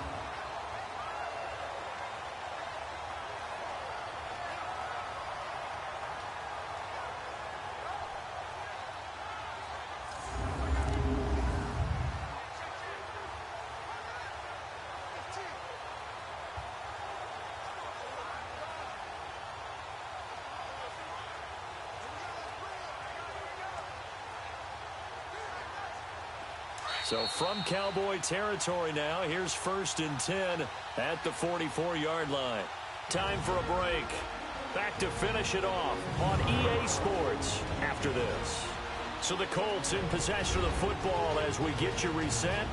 [SPEAKER 3] So from Cowboy territory now, here's 1st and 10 at the 44-yard line. Time for a break. Back to finish it off on EA Sports after this. So the Colts in possession of the football as we get you reset.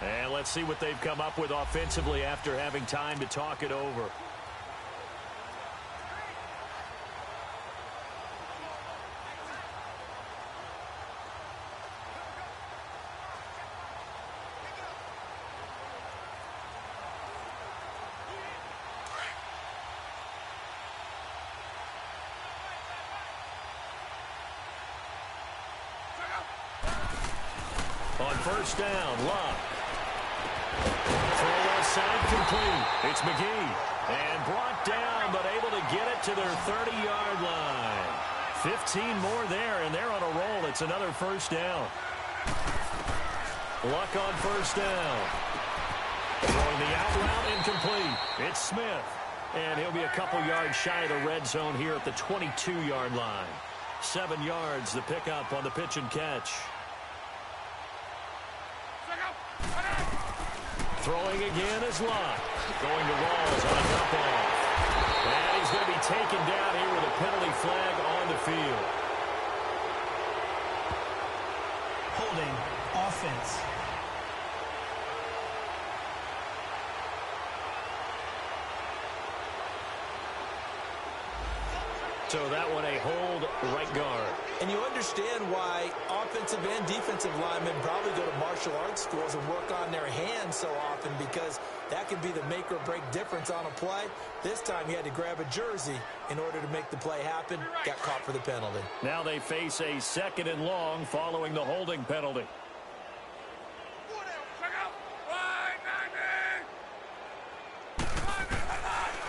[SPEAKER 3] And let's see what they've come up with offensively after having time to talk it over. On 1st down, Love. Throw left side complete. It's McGee. And brought down, but able to get it to their 30-yard line. 15 more there, and they're on a roll. It's another 1st down. Luck on 1st down. Throwing the out route incomplete. It's Smith. And he'll be a couple yards shy of the red zone here at the 22-yard line. 7 yards, the pickup on the pitch and catch. Throwing again is Lott. Going to Rawls on a drop-off. And he's going to be taken down here with a penalty flag on the field.
[SPEAKER 6] Holding offense.
[SPEAKER 3] So that one a hold right guard.
[SPEAKER 4] And you understand why offensive and defensive linemen probably go to martial arts schools and work on their hands so often, because that can be the make or break difference on a play. This time he had to grab a jersey in order to make the play happen. Got caught for the penalty.
[SPEAKER 3] Now they face a 2nd and long following the holding penalty.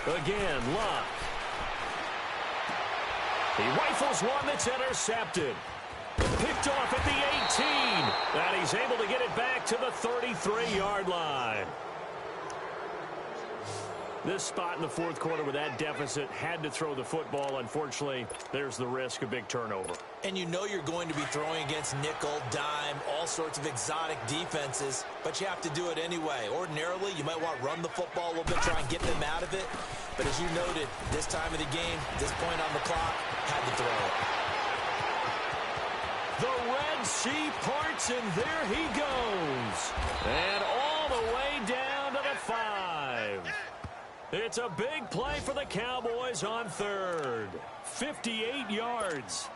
[SPEAKER 3] Again, Lott. He rifles one that's intercepted. Picked off at the 18. And he's able to get it back to the 33-yard line. This spot in the 4th quarter with that deficit, had to throw the football. Unfortunately, there's the risk of big turnover.
[SPEAKER 4] And you know you're going to be throwing against nickel, dime, all sorts of exotic defenses, but you have to do it anyway. Ordinarily, you might want to run the football a little bit, try and get them out of it. But as you noted, this time of the game, this point on the clock, had to throw it.
[SPEAKER 3] The Red Sea parts, and there he goes. And all the way down to the 5. It's a big play for the Cowboys on 3rd. 58 yards.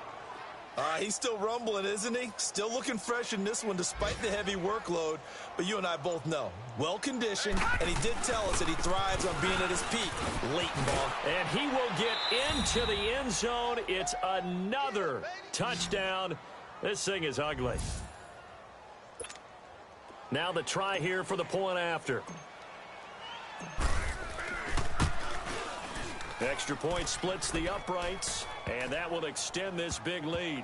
[SPEAKER 5] He's still rumbling, isn't he? Still looking fresh in this one despite the heavy workload. But you and I both know, well-conditioned, and he did tell us that he thrives on being at his peak. Late ball.
[SPEAKER 3] And he will get into the end zone. It's another touchdown. This thing is ugly. Now the try here for the point after. Extra point splits the uprights, and that will extend this big lead.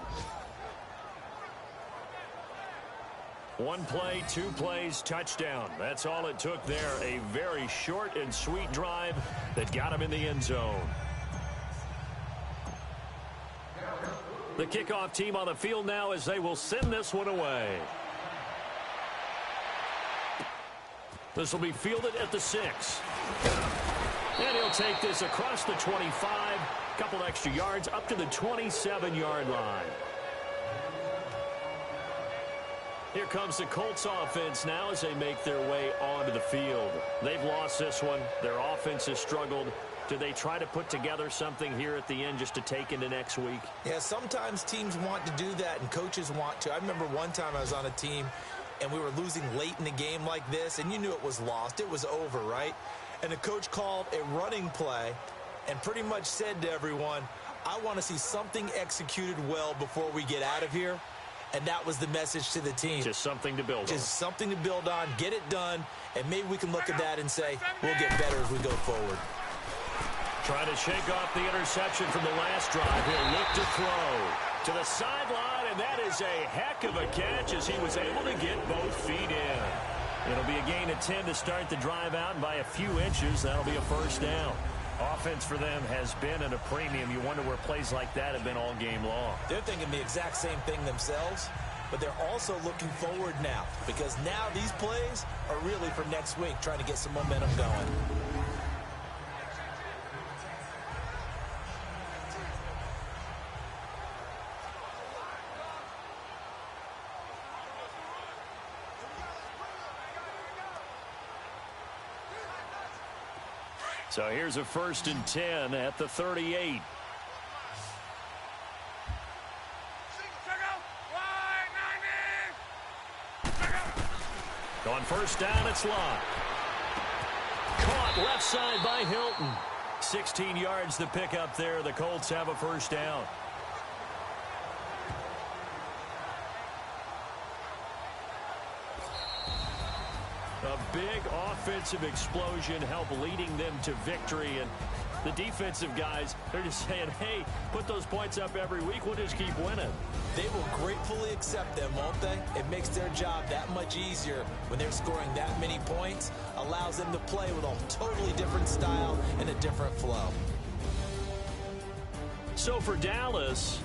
[SPEAKER 3] 1 play, 2 plays, touchdown. That's all it took there. A very short and sweet drive that got him in the end zone. The kickoff team on the field now as they will send this one away. This will be fielded at the 6. And he'll take this across the 25, a couple extra yards up to the 27-yard line. Here comes the Colts offense now as they make their way onto the field. They've lost this one. Their offense has struggled. Do they try to put together something here at the end just to take into next week?
[SPEAKER 4] Yeah, sometimes teams want to do that and coaches want to. I remember one time I was on a team and we were losing late in the game like this, and you knew it was lost. It was over, right? And the coach called a running play and pretty much said to everyone, I want to see something executed well before we get out of here. And that was the message to the team.
[SPEAKER 3] Just something to build on.
[SPEAKER 4] Just something to build on, get it done, and maybe we can look at that and say, we'll get better as we go forward.
[SPEAKER 3] Trying to shake off the interception from the last drive. He'll look to throw to the sideline, and that is a heck of a catch as he was able to get both feet in. It'll be a gain of 10 to start the drive out, and by a few inches, that'll be a first down. Offense for them has been at a premium. You wonder where plays like that have been all game long.
[SPEAKER 4] They're thinking the exact same thing themselves. but they're also looking forward now because now these plays are really for next week, trying to get some momentum going.
[SPEAKER 3] So here's a 1st and 10 at the 38. On 1st down, it's Lott. Caught left side by Hilton. 16 yards to pick up there. The Colts have a 1st down. A big offensive explosion helped leading them to victory. And the defensive guys, they're just saying, hey, put those points up every week. We'll just keep winning.
[SPEAKER 4] They will gratefully accept them, won't they? It makes their job that much easier when they're scoring that many points. Allows them to play with a totally different style and a different flow.
[SPEAKER 3] So for Dallas,